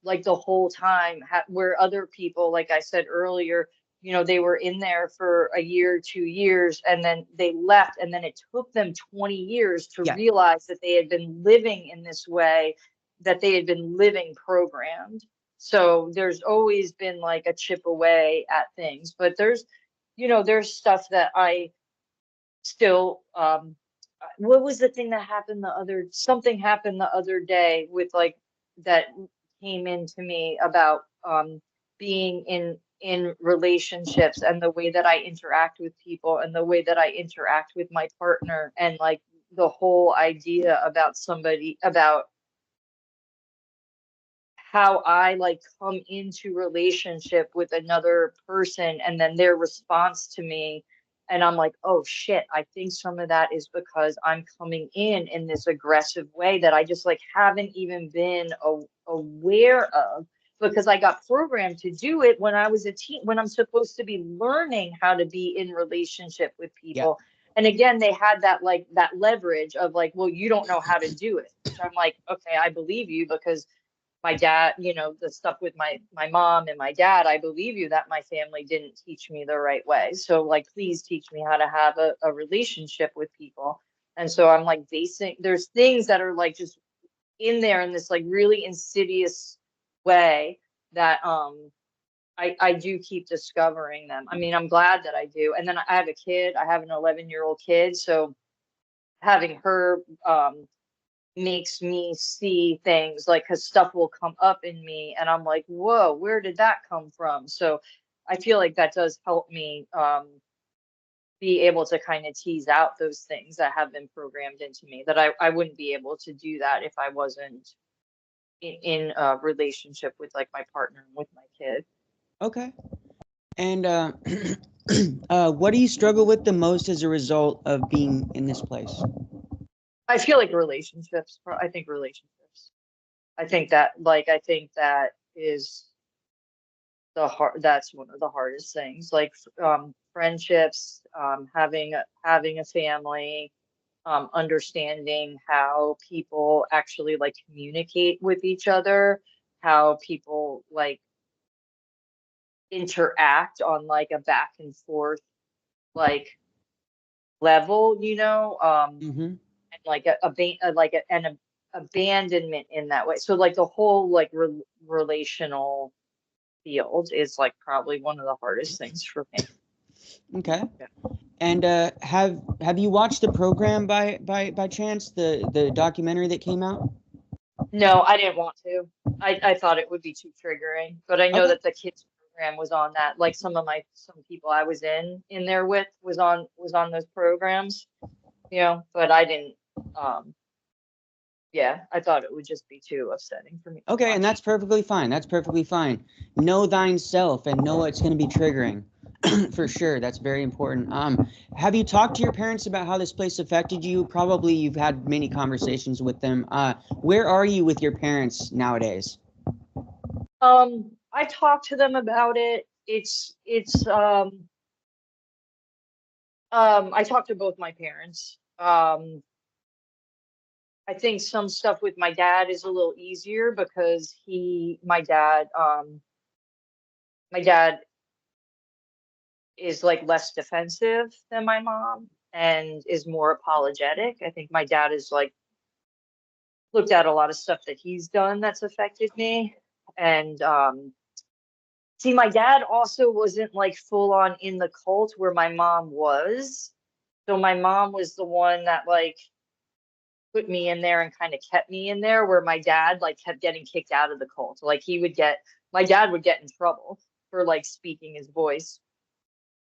like the whole time where other people, like I said earlier, they were in there for a year, 2 years, and then they left. And then it took them 20 years to Yeah. realize that they had been living in this way, that they had been living programmed. So there's always been like a chip away at things, but there's stuff that I still, what was the thing that happened something happened the other day with like, that came into me about being in relationships and the way that I interact with people and the way that I interact with my partner, and like the whole idea about how I like come into relationship with another person and then their response to me. And I'm like, oh shit, I think some of that is because I'm coming in this aggressive way that I just like haven't even been aware of, because I got programmed to do it when I was a teen, when I'm supposed to be learning how to be in relationship with Yeah. people. And again, they had that like that leverage of like, well, you don't know how to do it. Which I'm like, okay, I believe you, because my dad, the stuff with my mom and my dad, I believe you that my family didn't teach me the right way. So like, please teach me how to have a relationship with people. And so I'm like there's things that are like just in there in this like really insidious way that I do keep discovering them. I mean, I'm glad that I do. And then I have a kid, I have an 11-year-old kid. So having her makes me see things like, because stuff will come up in me and I'm like, whoa, where did that come from? So I feel like that does help me be able to kind of tease out those things that have been programmed into me, that I wouldn't be able to do that if I wasn't in a relationship with like my partner and with my kid. Okay. And what do you struggle with the most as a result of being in this place? I feel like relationships. I think that is that's one of the hardest things, like friendships, having a family, understanding how people actually like communicate with each other, how people like interact on like a back and forth like level, Mm-hmm. and like an abandonment in that way. So like the whole like relational field is like probably one of the hardest things for me. Okay. Yeah. And have you watched the program by chance, the documentary that came out? No, I didn't want to. I thought it would be too triggering, but I know Okay. that the kids program was on that. Like some people I was in there with was on those programs, but I didn't yeah, I thought it would just be too upsetting for me to Okay, and watch. that's perfectly fine. That's perfectly fine. Know thine self and know it's going to be triggering. For sure, that's very important. Have you talked to your parents about how this place affected you? Probably you've had many conversations with them. Where are you with your parents nowadays? I talked to them about it. I talked to both my parents. I think some stuff with my dad is a little easier because my dad is like less defensive than my mom and is more apologetic. I think my dad is like looked at a lot of stuff that he's done that's affected me. And see, my dad also wasn't like full on in the cult where my mom was. So my mom was the one that like put me in there and kind of kept me in there, where my dad like kept getting kicked out of the cult. Like my dad would get in trouble for like speaking his voice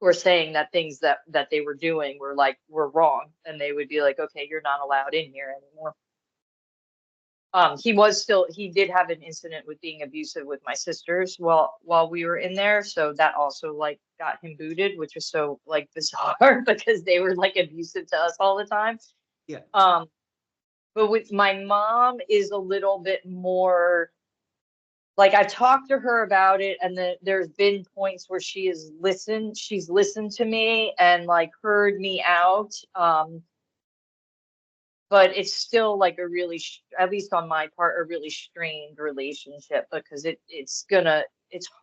or saying that things that they were doing were wrong, and they would be like, okay, you're not allowed in here anymore. He did have an incident with being abusive with my sisters while we were in there, so that also like got him booted, which was so like bizarre because they were like abusive to us all the time. Yeah. But with my mom is a little bit more like, I've talked to her about it, and there's been points where she's listened to me and like heard me out. But it's still like a really, at least on my part, a really strained relationship because it's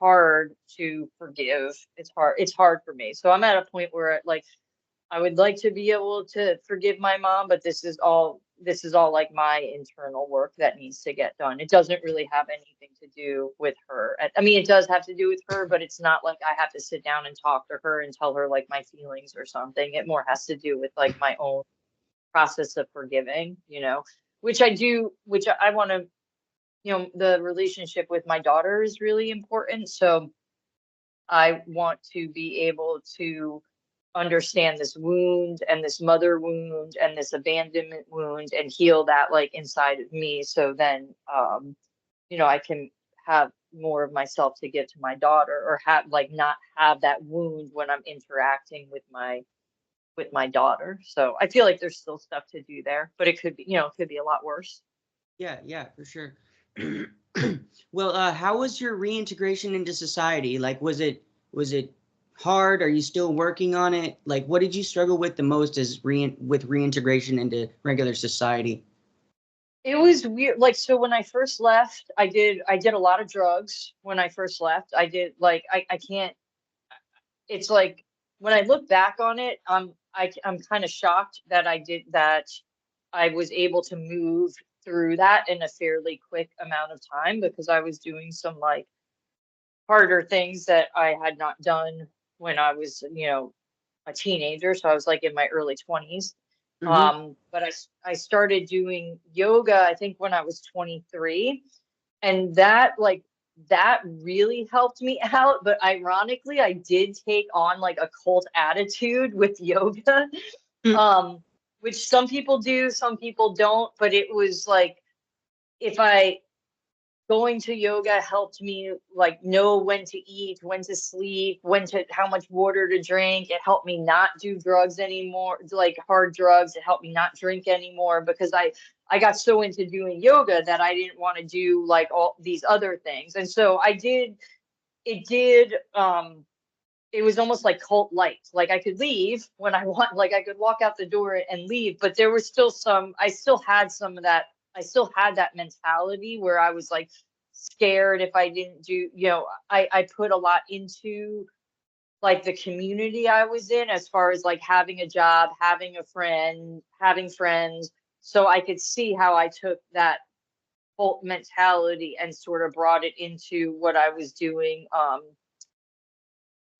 hard to forgive. It's hard for me. So I'm at a point where like I would like to be able to forgive my mom, but this is all like my internal work that needs to get done. It doesn't really have anything to do with her. I mean, it does have to do with her, but it's not like I have to sit down and talk to her and tell her like my feelings or something. It more has to do with like my own process of forgiving, which I do, which I want to, the relationship with my daughter is really important. So I want to be able to understand this wound and this mother wound and this abandonment wound and heal that like inside of me. So then, I can have more of myself to give to my daughter, or have like not have that wound when I'm interacting with my daughter. So I feel like there's still stuff to do there, but it could be a lot worse. Yeah, yeah, for sure. Well, how was your reintegration into society? Like, was it hard? Are you still working on it? Like, what did you struggle with the most with reintegration into regular society? It was weird. Like, so when I first left, I did a lot of drugs when I first left. I did like I can't it's like when I look back on it, I'm kind of shocked that I was able to move through that in a fairly quick amount of time, because I was doing some like harder things that I had not done when I was, a teenager. So I was like in my early 20s. Mm-hmm. But I started doing yoga, I think when I was 23. And that really helped me out. But ironically, I did take on like a cult attitude with yoga. Um, which some people do, some people don't. But it was like, if I going to yoga helped me like know when to eat, when to sleep, how much water to drink. It helped me not do drugs anymore, like hard drugs. It helped me not drink anymore, because I got so into doing yoga that I didn't want to do like all these other things. And so it did it was almost like cult like. Like I could leave when I want, like I could walk out the door and leave, but there was still I still had some of that. I still had that mentality where I was like scared if I didn't do, I put a lot into like the community I was in, as far as like having a job, having a friend, having friends. So I could see how I took that cult mentality and sort of brought it into what I was doing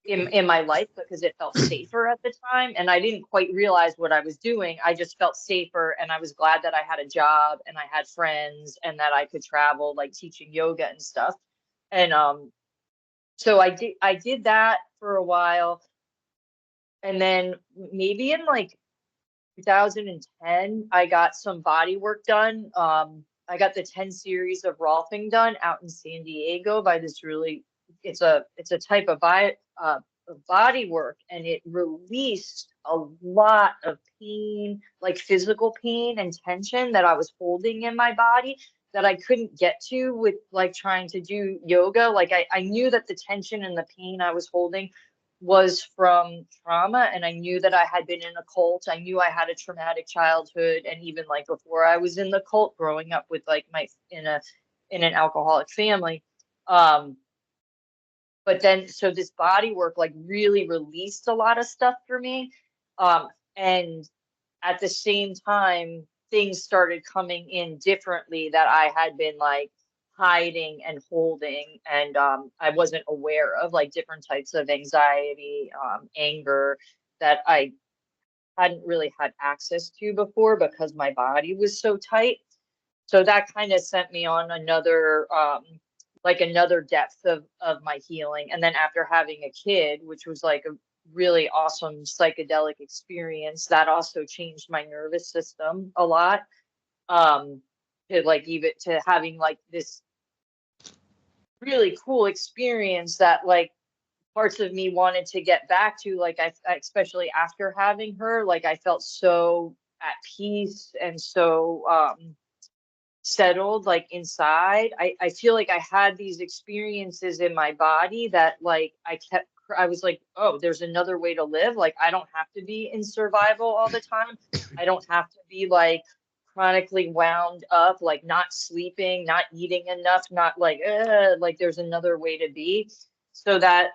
in my life, because it felt safer at the time. And I didn't quite realize what I was doing. I just felt safer, and I was glad that I had a job and I had friends and that I could travel, like teaching yoga and stuff. And so I did that for a while. And then maybe in like 2010, I got some body work done. I got the 10 series of Rolfing done out in San Diego by this really, it's a type of body work, and it released a lot of pain, like physical pain and tension that I was holding in my body that I couldn't get to with like trying to do yoga. Like I knew that the tension and the pain I was holding was from trauma, and I knew that I had been in a cult. I knew I had a traumatic childhood, and even like before I was in the cult, growing up with like my in an alcoholic family. But then so this body work like really released a lot of stuff for me. And at the same time, things started coming in differently that I had been like hiding and holding, and I wasn't aware of, like different types of anxiety, anger that I hadn't really had access to before because my body was so tight. So that kind of sent me on another like another depth of my healing. And then after having a kid, which was like a really awesome psychedelic experience, that also changed my nervous system a lot. To like even to having like this really cool experience that like parts of me wanted to get back to, like especially after having her, like I felt so at peace and so settled like inside. I feel like I had these experiences in my body that like I was like, oh, there's another way to live. Like I don't have to be in survival all the time. I don't have to be like chronically wound up, like not sleeping, not eating enough, not like there's another way to be. So that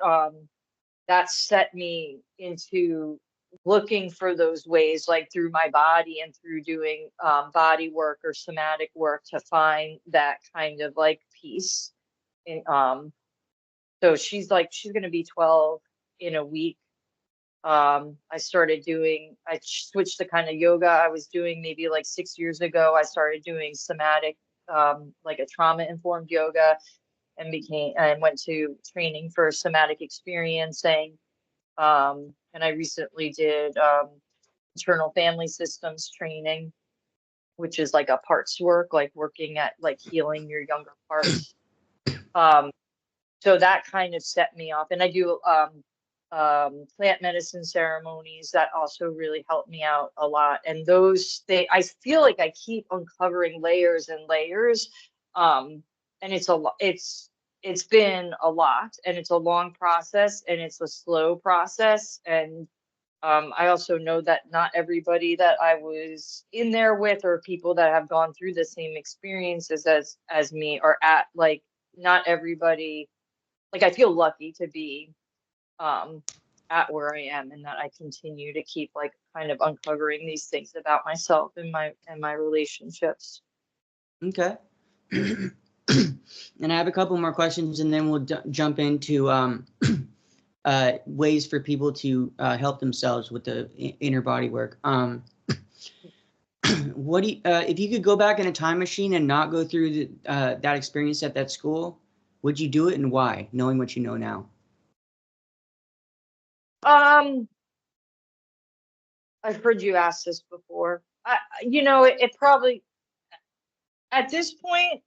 set me into looking for those ways, like through my body and through doing body work or somatic work, to find that kind of like peace. And so she's going to be 12 in a week. I switched the kind of yoga I was doing maybe like 6 years ago. I started doing somatic, like a trauma informed yoga, and went to training for somatic experiencing. And I recently did internal family systems training, which is like a parts work, like working at like healing your younger parts. So that kind of set me off. And I do plant medicine ceremonies that also really help me out a lot. And I feel like I keep uncovering layers and layers. And it's been a lot, and it's a long process, and it's a slow process. And I also know that not everybody that I was in there with, or people that have gone through the same experiences as me, are at like, not everybody, like I feel lucky to be at where I am, and that I continue to keep like kind of uncovering these things about myself and my relationships. Okay. And I have a couple more questions, and then we'll jump into ways for people to help themselves with the inner body work. What do you, if you could go back in a time machine and not go through that experience at that school, would you do it, and why, knowing what you know now? I've heard you ask this before. It probably, at this point,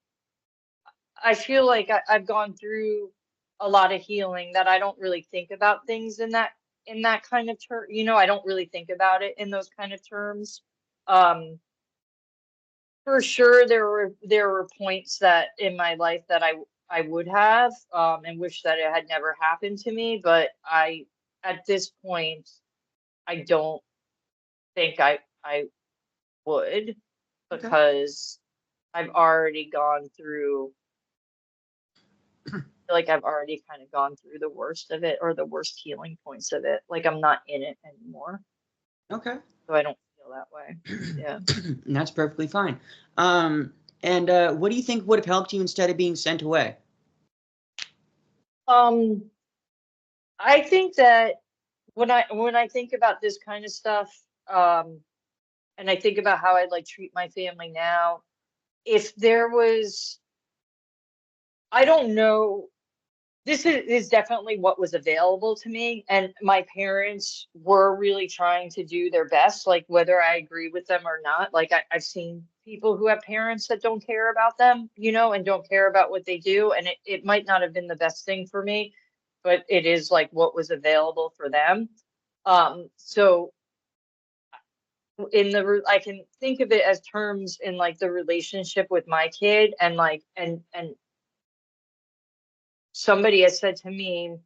I feel like I've gone through a lot of healing that I don't really think about things in that kind of term. I don't really think about it in those kind of terms. For sure, there were points that in my life that I would have and wish that it had never happened to me, but at this point, I don't think I would, Okay. because I've already gone through, I feel like I've already kind of gone through the worst of it, or the worst healing points of it. Like, I'm not in it anymore, Okay. so I don't feel that way. Yeah. And that's perfectly fine. And what do you think would have helped you instead of being sent away? Um, I think that when I think about this kind of stuff, and I think about how I'd like treat my family now, if there was, I don't know, this is definitely what was available to me, and my parents were really trying to do their best, like whether I agree with them or not. Like, I've seen people who have parents that don't care about them, and don't care about what they do, and it might not have been the best thing for me, but it is like what was available for them. So I can think of it as terms in like the relationship with my kid, and like and somebody has said to me,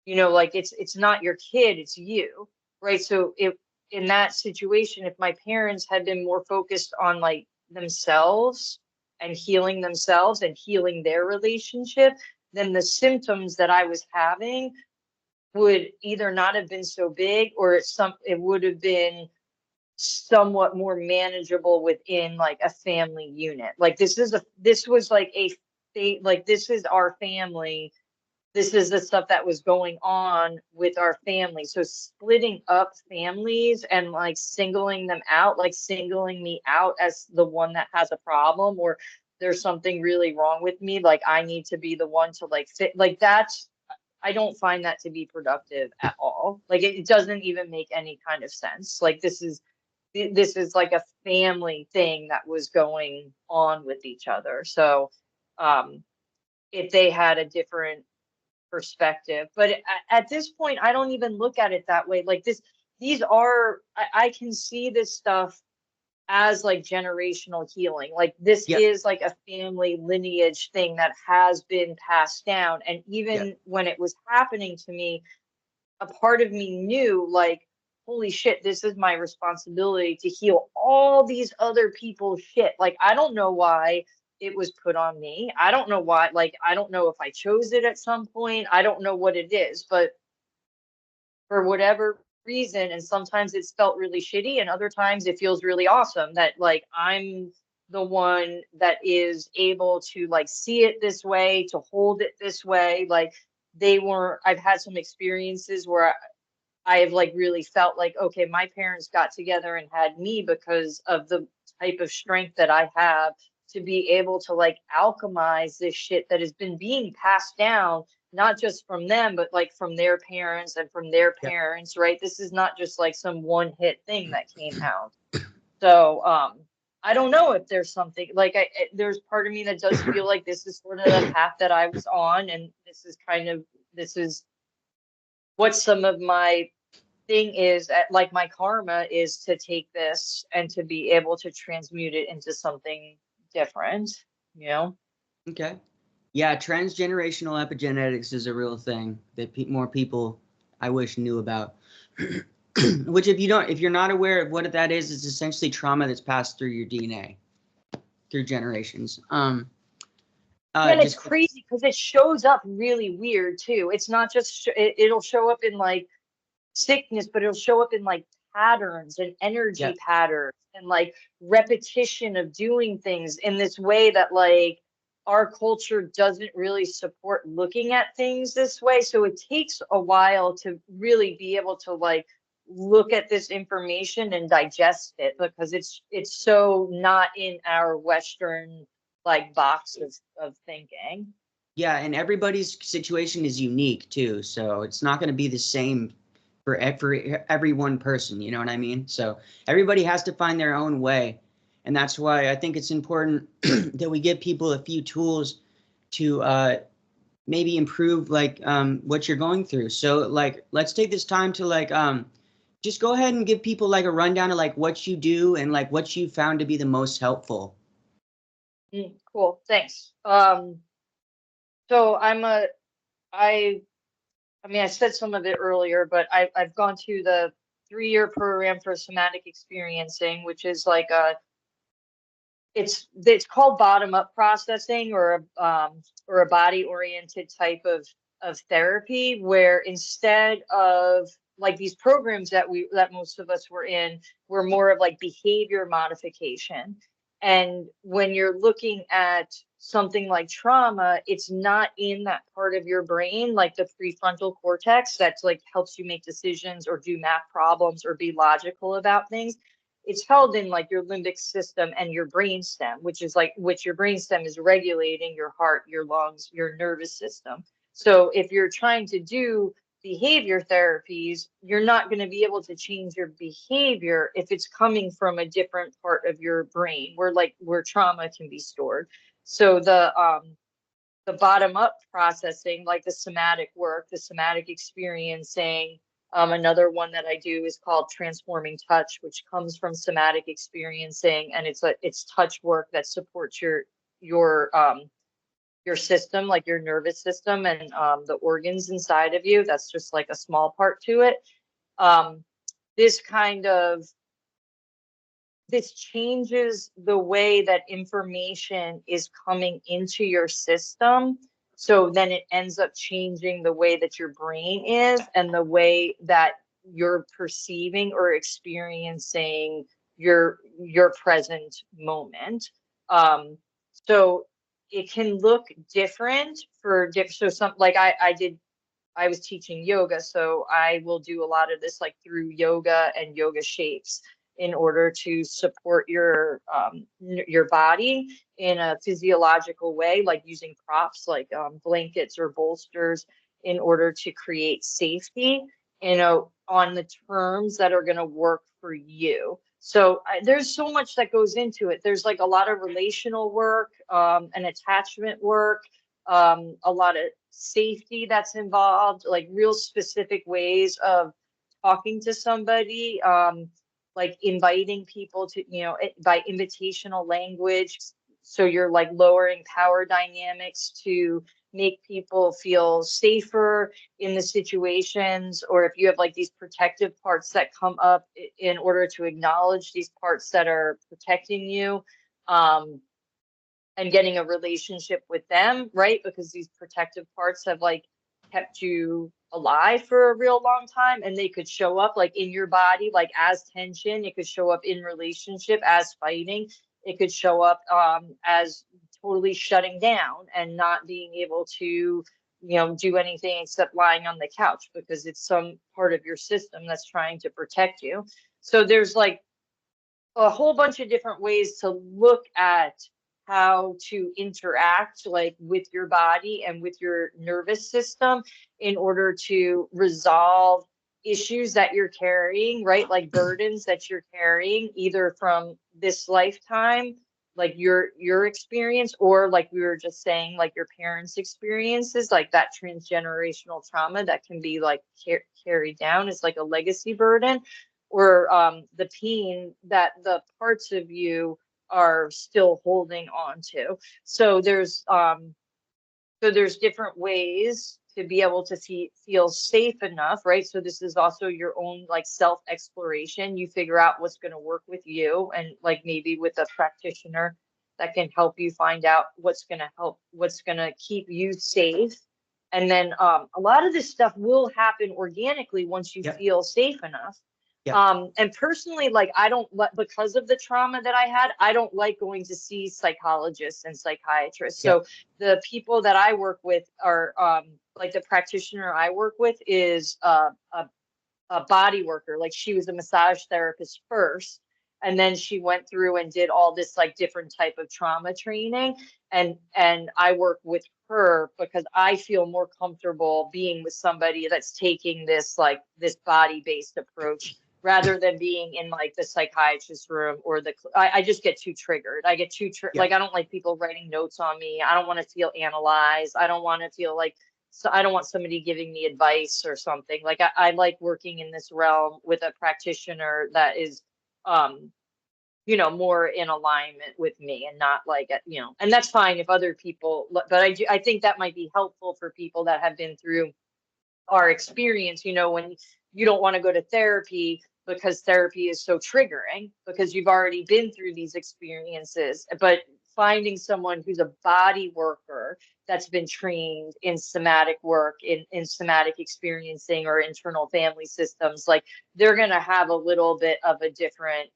like, it's not your kid, it's you, right? So if in that situation, if my parents had been more focused on like themselves and healing their relationship, then the symptoms that I was having would either not have been so big, or it would have been somewhat more manageable within like a family unit. Like, this was like like, this is our family, this is the stuff that was going on with our family. So splitting up families and like singling them out, like singling me out as the one that has a problem, or there's something really wrong with me, like I need to be the one to like fit, like that's, I don't find that to be productive at all. Like, it doesn't even make any kind of sense. Like, this is like a family thing that was going on with each other. So um if they had a different perspective, but at this point I don't even look at it that way. Like, these are, I can see this stuff as like generational healing. Like, this Yep. is like a family lineage thing that has been passed down, and Yep. even when it was happening to me, a part of me knew, like, holy shit, this is my responsibility to heal all these other people's shit. Like, I don't know why it was put on me. I don't know why, like, I don't know if I chose it at some point. I don't know what it is, but for whatever reason, and sometimes it's felt really shitty, and other times it feels really awesome that like I'm the one that is able to like see it this way, to hold it this way. Like, I've had some experiences where I have like really felt like, okay, my parents got together and had me because of the type of strength that I have to be able to like alchemize this shit that has been being passed down, not just from them, but like from their parents and from their Yep. parents, right? This is not just like some one hit thing that came out. So, I don't know if there's something like there's part of me that does feel like this is sort of the path that I was on, and this is what some of my thing is, like my karma is to take this and to be able to transmute it into something different, you know? Okay. Yeah, transgenerational epigenetics is a real thing that more people I wish knew about. Which, if you're not aware of what that is, it's essentially trauma that's passed through your DNA through generations. Yeah, and it's Just crazy because it shows up really weird too. It's not just it'll show up in like sickness, but it'll show up in like patterns and yeah, energy patterns and like repetition of doing things in this way that like our culture doesn't really support looking at things this way. So it takes a while to really be able to like look at this information and digest it, because it's so not in our Western like box of thinking. yeah, and everybody's situation is unique too, so it's not going to be the same for every one person. You know what I mean? So everybody has to find their own way, and that's why I think it's important that we give people a few tools to maybe improve like what you're going through. So like let's take this time to like just go ahead and give people like a rundown of like what you do and like what you found to be the most helpful. Cool, thanks. So I I mean, I said some of it earlier, but I've gone to the 3-year program for somatic experiencing, which is like it's called bottom up processing, or a body oriented type of therapy, where instead of like these programs that most of us were in, were more of like behavior modification. And when you're looking at something like trauma, it's not in that part of your brain, like the prefrontal cortex, that's like helps you make decisions or do math problems or be logical about things. It's held in like your limbic system and your brain stem, which your brain stem is regulating your heart, your lungs, your nervous system. So if you're trying to do behavior therapies, you're not going to be able to change your behavior if it's coming from a different part of your brain where trauma can be stored. So the bottom up processing, like the somatic work, the somatic experiencing. Another one that I do is called transforming touch, which comes from somatic experiencing, and it's touch work that supports your system, like your nervous system and the organs inside of you. That's just like a small part to it. Um, this kind of this changes the way that information is coming into your system. So then it ends up changing the way that your brain is and the way that you're perceiving or experiencing your present moment. So it can look different so some like I was teaching yoga, so I will do a lot of this like through yoga and yoga shapes in order to support your body in a physiological way, like using props like blankets or bolsters in order to create safety, on the terms that are going to work for you. So there's so much that goes into it. There's like a lot of relational work, and attachment work, a lot of safety that's involved, like real specific ways of talking to somebody, like inviting people to, by invitational language. So you're like lowering power dynamics to make people feel safer in the situations, or if you have like these protective parts that come up in order to acknowledge these parts that are protecting you. And getting a relationship with them, right? Because these protective parts have like kept you alive for a real long time, and they could show up like in your body, like as tension. It could show up in relationship as fighting. It could show up as totally shutting down and not being able to, do anything except lying on the couch because it's some part of your system that's trying to protect you. So there's like a whole bunch of different ways to look at how to interact like with your body and with your nervous system in order to resolve issues that you're carrying, right? Like burdens that you're carrying either from this lifetime, like your experience, or like we were just saying, like your parents' experiences, like that transgenerational trauma that can be like carried down as like a legacy burden, or the pain that the parts of you are still holding on to. So there's different ways to be able to feel safe enough, right? So this is also your own like self exploration. You figure out what's going to work with you, and like maybe with a practitioner that can help you find out what's going to keep you safe. And then a lot of this stuff will happen organically once you feel safe enough. And personally, like because of the trauma that I had, I don't like going to see psychologists and psychiatrists. So the people that I work with are like the practitioner I work with is a body worker. Like she was a massage therapist first, and then she went through and did all this like different type of trauma training. And I work with her because I feel more comfortable being with somebody that's taking this body based approach, rather than being in like the psychiatrist room or I just get too triggered. I get too like, I don't like people writing notes on me. I don't want to feel analyzed. I don't want to feel like, so I don't want somebody giving me advice or something. Like I like working in this realm with a practitioner that is, more in alignment with me, and not like, and that's fine if other people, but I think that might be helpful for people that have been through our experience, when you don't want to go to therapy because therapy is so triggering because you've already been through these experiences. But finding someone who's a body worker that's been trained in somatic work, in somatic experiencing or internal family systems, like they're going to have a little bit of a different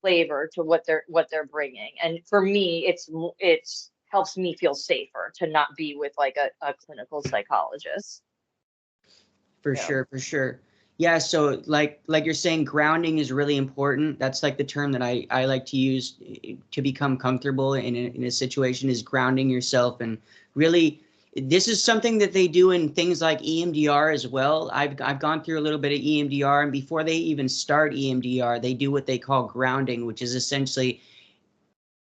flavor to what they're bringing. And for me, it's helps me feel safer to not be with like a clinical psychologist. For Yeah. sure, for sure. Yeah, so like you're saying, grounding is really important. That's like the term that I like to use to become comfortable in a situation, is grounding yourself. And really, this is something that they do in things like EMDR as well. I've gone through a little bit of EMDR, and before they even start EMDR, they do what they call grounding, which is essentially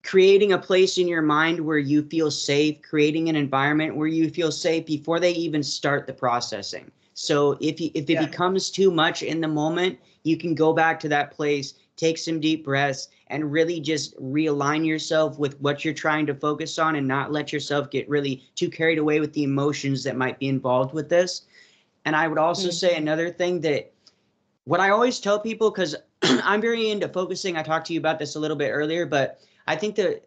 creating a place in your mind where you feel safe, creating an environment where you feel safe before they even start the processing. So if it becomes too much in the moment, you can go back to that place, take some deep breaths, and really just realign yourself with what you're trying to focus on, and not let yourself get really too carried away with the emotions that might be involved with this. And I would also say another thing, that what I always tell people, because I'm very into focusing, I talked to you about this a little bit earlier, but I think the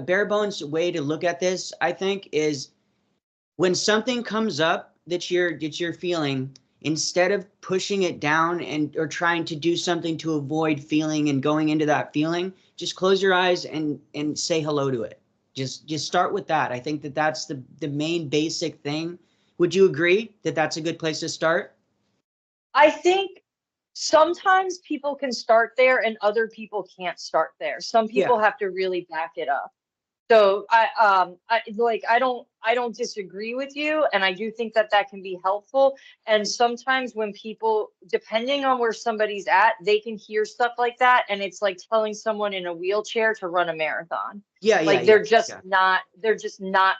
bare bones way to look at this, I think, is when something comes up that you're feeling, instead of pushing it down or trying to do something to avoid feeling and going into that feeling, just close your eyes and say hello to it. Just start with that. I think that's the main basic thing. Would you agree that that's a good place to start? I think sometimes people can start there and other people can't start there. Some Yeah. people have to really back it up. So I don't disagree with you, and I do think that can be helpful. And sometimes when people, depending on where somebody's at, they can hear stuff like that, and it's like telling someone in a wheelchair to run a marathon. Yeah, Like yeah. they're just not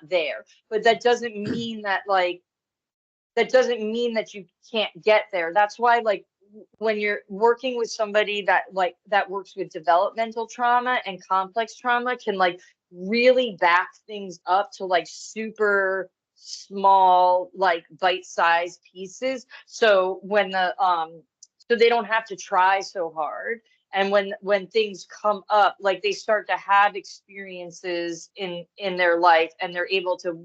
there. But that doesn't mean that you can't get there. That's why, like, when you're working with somebody that works with developmental trauma and complex trauma, can like really back things up to like super small, like bite-sized pieces, so so they don't have to try so hard. And when things come up, like they start to have experiences in their life, and they're able to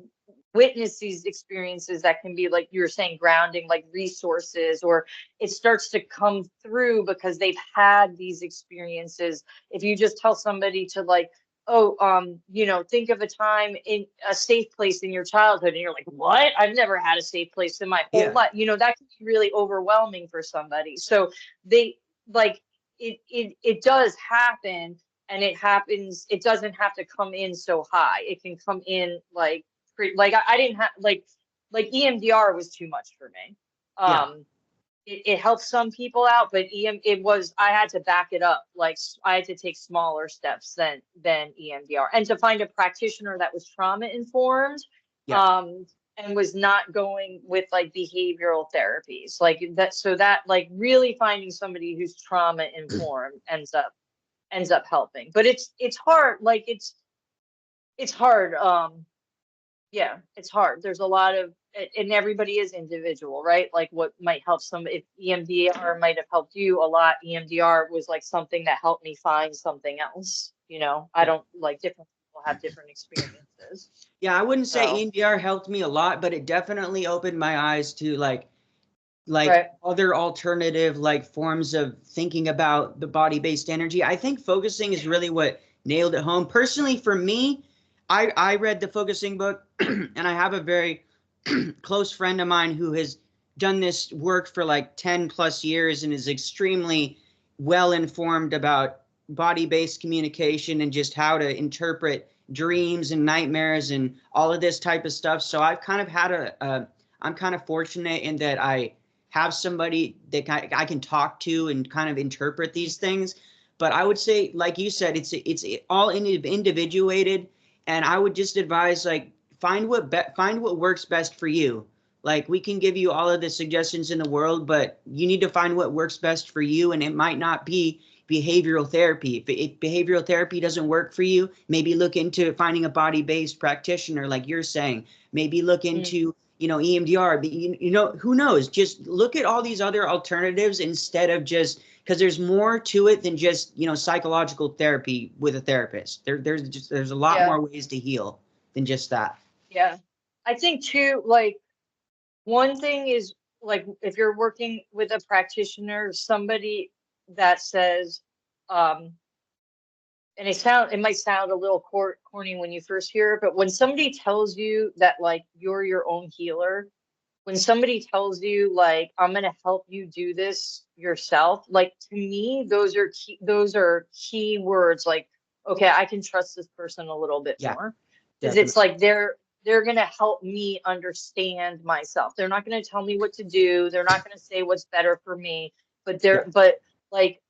witness these experiences that can be, like you were saying, grounding, like resources, or it starts to come through because they've had these experiences. If you just tell somebody to like, oh, think of a time in a safe place in your childhood, and you're like, what? I've never had a safe place in my whole Yeah. life. That can be really overwhelming for somebody. So they like it does happen, and it doesn't have to come in so high. It can come in like I didn't have like EMDR was too much for me. Yeah. It helped some people out, but I had to back it up. Like I had to take smaller steps than EMDR, and to find a practitioner that was trauma informed, Yeah. and was not going with like behavioral therapies like that. So that, like, really finding somebody who's trauma informed ends up helping. But it's hard. Like it's hard. Yeah, it's hard. There's a lot of, and everybody is individual, right? Like what might help some, if EMDR might have helped you a lot, EMDR was like something that helped me find something else. I don't, like, different people have different experiences. Yeah, I wouldn't say So, EMDR helped me a lot, but it definitely opened my eyes to like right. other alternative like forms of thinking about the body-based energy. I think focusing is really what nailed it home. Personally, for me, I read the focusing book, and I have a very close friend of mine who has done this work for like 10 plus years and is extremely well informed about body-based communication and just how to interpret dreams and nightmares and all of this type of stuff. So I've kind of had I'm kind of fortunate in that I have somebody that I can talk to and kind of interpret these things. But I would say, like you said, it's all individuated, and I would just advise, like, find what works best for you. Like, we can give you all of the suggestions in the world, but you need to find what works best for you, and it might not be behavioral therapy. If behavioral therapy doesn't work for you, maybe look into finding a body-based practitioner, like you're saying. Maybe look into EMDR, but who knows? Just look at all these other alternatives instead of just, because there's more to it than just, psychological therapy with a therapist. There's a lot more ways to heal than just that. Yeah. I think too, like, one thing is, like, if you're working with a practitioner, somebody that says, and it might sound a little corny when you first hear it, but when somebody tells you that, like, you're your own healer, when somebody tells you, like, I'm going to help you do this yourself, like, to me, those are key words. Like, okay, I can trust this person a little bit more, because it's like they're going to help me understand myself. They're not going to tell me what to do. They're not going to say what's better for me, but but like,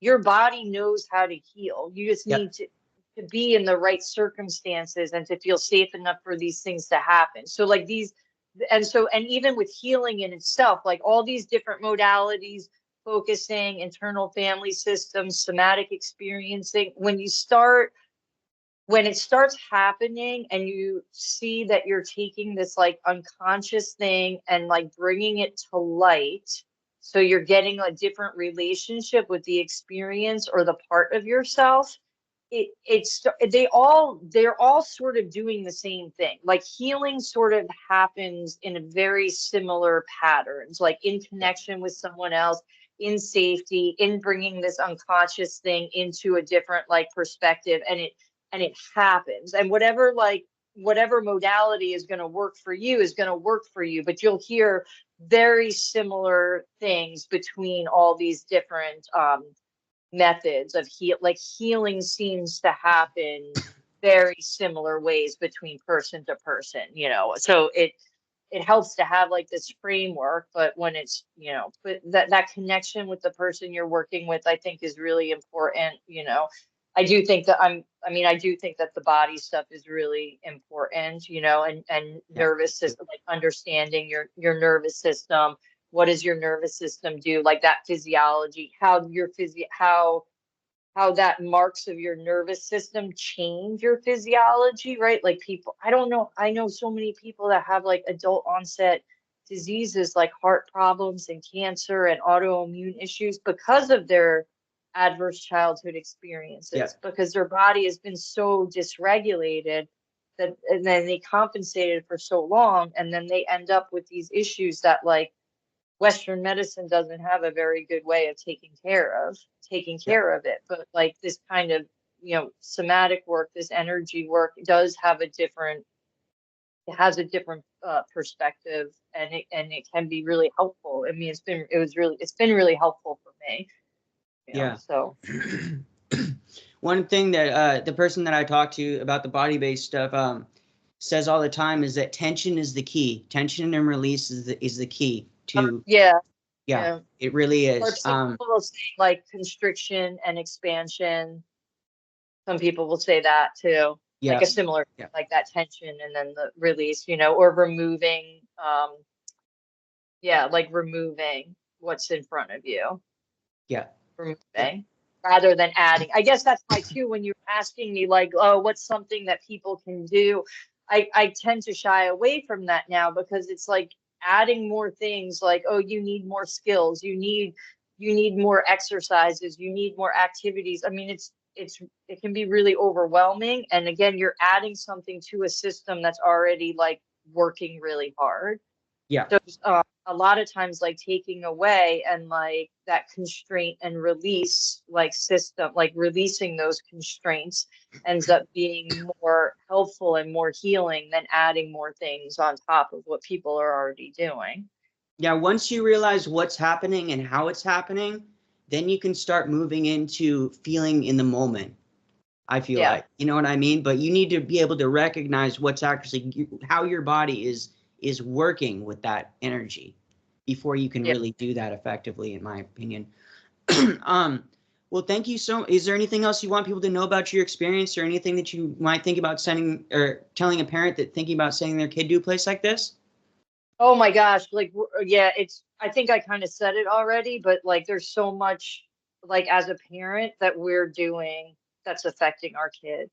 your body knows how to heal. You just need to be in the right circumstances and to feel safe enough for these things to happen. So like and even with healing in itself, like all these different modalities, focusing, internal family systems, somatic experiencing, when it starts happening and you see that you're taking this like unconscious thing and like bringing it to light, so you're getting a different relationship with the experience or the part of yourself, they're all sort of doing the same thing. Like, healing sort of happens in a very similar patterns, like in connection with someone else, in safety, in bringing this unconscious thing into a different like perspective, and it happens. And whatever modality is going to work for you is going to work for you, but you'll hear very similar things between all these different methods of healing seems to happen very similar ways between person to person, so it helps to have like this framework. But when it's, but that connection with the person you're working with, I think, is really important. I do think that I do think that the body stuff is really important, and nervous system, like understanding your nervous system. What does your nervous system do? Like that physiology, how that marks of your nervous system change your physiology, right? Like, people, I don't know, I know so many people that have like adult onset diseases like heart problems and cancer and autoimmune issues because of their adverse childhood experiences, because their body has been so dysregulated and then they compensated for so long, and then they end up with these issues that, like, Western medicine doesn't have a very good way of taking care of it. But like this kind of, somatic work, this energy work does have a different, perspective, and it can be really helpful. I mean, it's been really helpful for me. So one thing that the person that I talked to about the body-based stuff says all the time is that tension is the key. Tension and release is the key to it really is. Or some people will say like constriction and expansion. Some people will say that too, like a similar, like that tension and then the release, or removing, like removing what's in front of you. Removing rather than adding. I guess that's why too, when you're asking me like, oh, what's something that people can do? I tend to shy away from that now, because it's like adding more things, like, oh, you need more skills, you need more exercises, you need more activities. I mean, it can be really overwhelming, and again, you're adding something to a system that's already like working really hard. So a lot of times, like, taking away and like that constraint and release like system, like releasing those constraints, ends up being more helpful and more healing than adding more things on top of what people are already doing. Once you realize what's happening and how it's happening, then you can start moving into feeling in the moment. I feel like, you know what I mean? But you need to be able to recognize what's actually, how your body is working with that energy before you can really do that effectively, in my opinion. Well, thank you so much. Is there anything else you want people to know about your experience, or anything that you might think about sending or telling a parent that thinking about sending their kid to a place like this? Oh my gosh, like, I think I kind of said it already, but like, there's so much, like, as a parent that we're doing that's affecting our kid.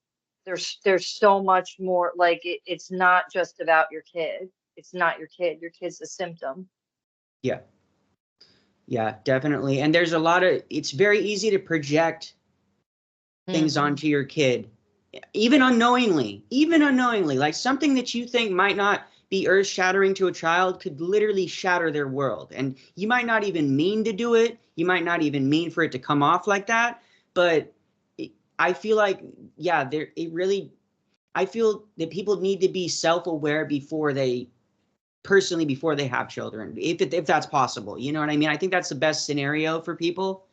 There's so much more, like, it's not just about your kid. it's not your kid. Your kid's a symptom. Yeah. Yeah, definitely. And there's a lot of, it's very easy to project things onto your kid, even unknowingly, like something that you think might not be earth shattering to a child could literally shatter their world. And you might not even mean to do it. You might not even mean for it to come off like that. But I feel like, yeah, I feel that people need to be self-aware before they have children, if that's possible. You know what I mean? I think that's the best scenario for people.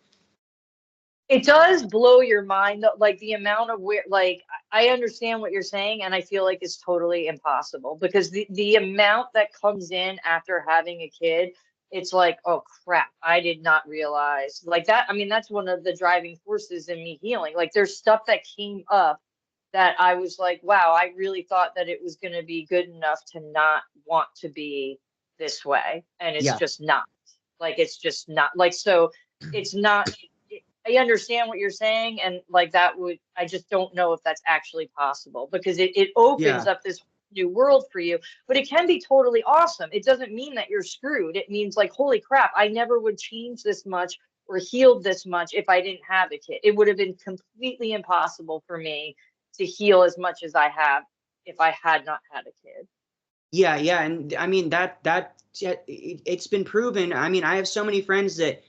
It does blow your mind, like the amount of where, like, I understand what you're saying, and I feel like it's totally impossible because the amount that comes in after having a kid, it's like, oh crap, I did not realize like that. I mean, that's one of the driving forces in me healing. Like, there's stuff that came up that I was like, wow, I really thought that it was going to be good enough to not want to be this way, and it's Yeah. just not. Like, it's just not. Like, so it's not. I understand what you're saying, and like that would, I just don't know if that's actually possible because it opens up this new world for you, but it can be totally awesome. It doesn't mean that you're screwed. It means like, holy crap, I never would change this much or healed this much if I didn't have a kid. It would have been completely impossible for me to heal as much as I have if I had not had a kid. Yeah, yeah, and I mean it's been proven. I mean, I have so many friends that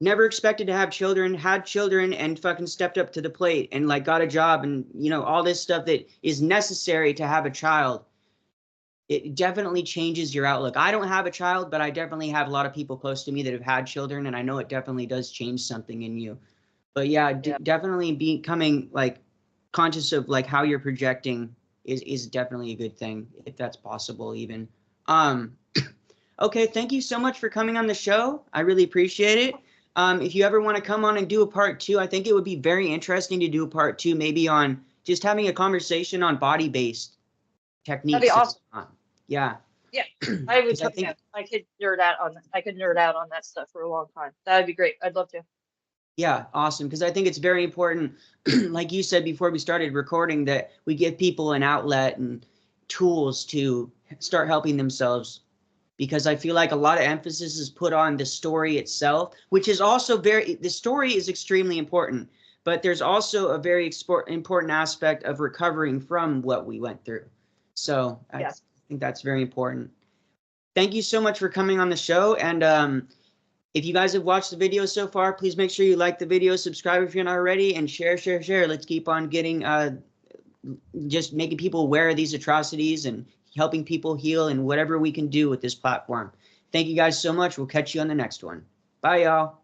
never expected to have children, had children, and fucking stepped up to the plate and like got a job and, you know, all this stuff that is necessary to have a child. It definitely changes your outlook. I don't have a child, but I definitely have a lot of people close to me that have had children, and I know it definitely does change something in you. But yeah, definitely becoming like conscious of like how you're projecting is definitely a good thing, if that's possible even. Okay, thank you so much for coming on the show. I really appreciate it. If you ever want to come on and do a part 2, I think it would be very interesting to do a part 2, maybe on just having a conversation on body-based techniques. That'd be awesome. Yeah. Yeah, I would. I think, Yeah, I could nerd out on. I could nerd out on that stuff for a long time. That'd be great. I'd love to. yeah, awesome. Because I think it's very important, like you said before we started recording, that we give people an outlet and tools to start helping themselves. Because I feel like a lot of emphasis is put on the story itself, which is also the story is extremely important, but there's also a very important aspect of recovering from what we went through. So I think that's very important. Thank you so much for coming on the show. And if you guys have watched the video so far, please make sure you like the video, subscribe if you're not already, and share. Let's keep on getting, just making people aware of these atrocities and helping people heal and whatever we can do with this platform. Thank you guys so much. We'll catch you on the next one. Bye, y'all.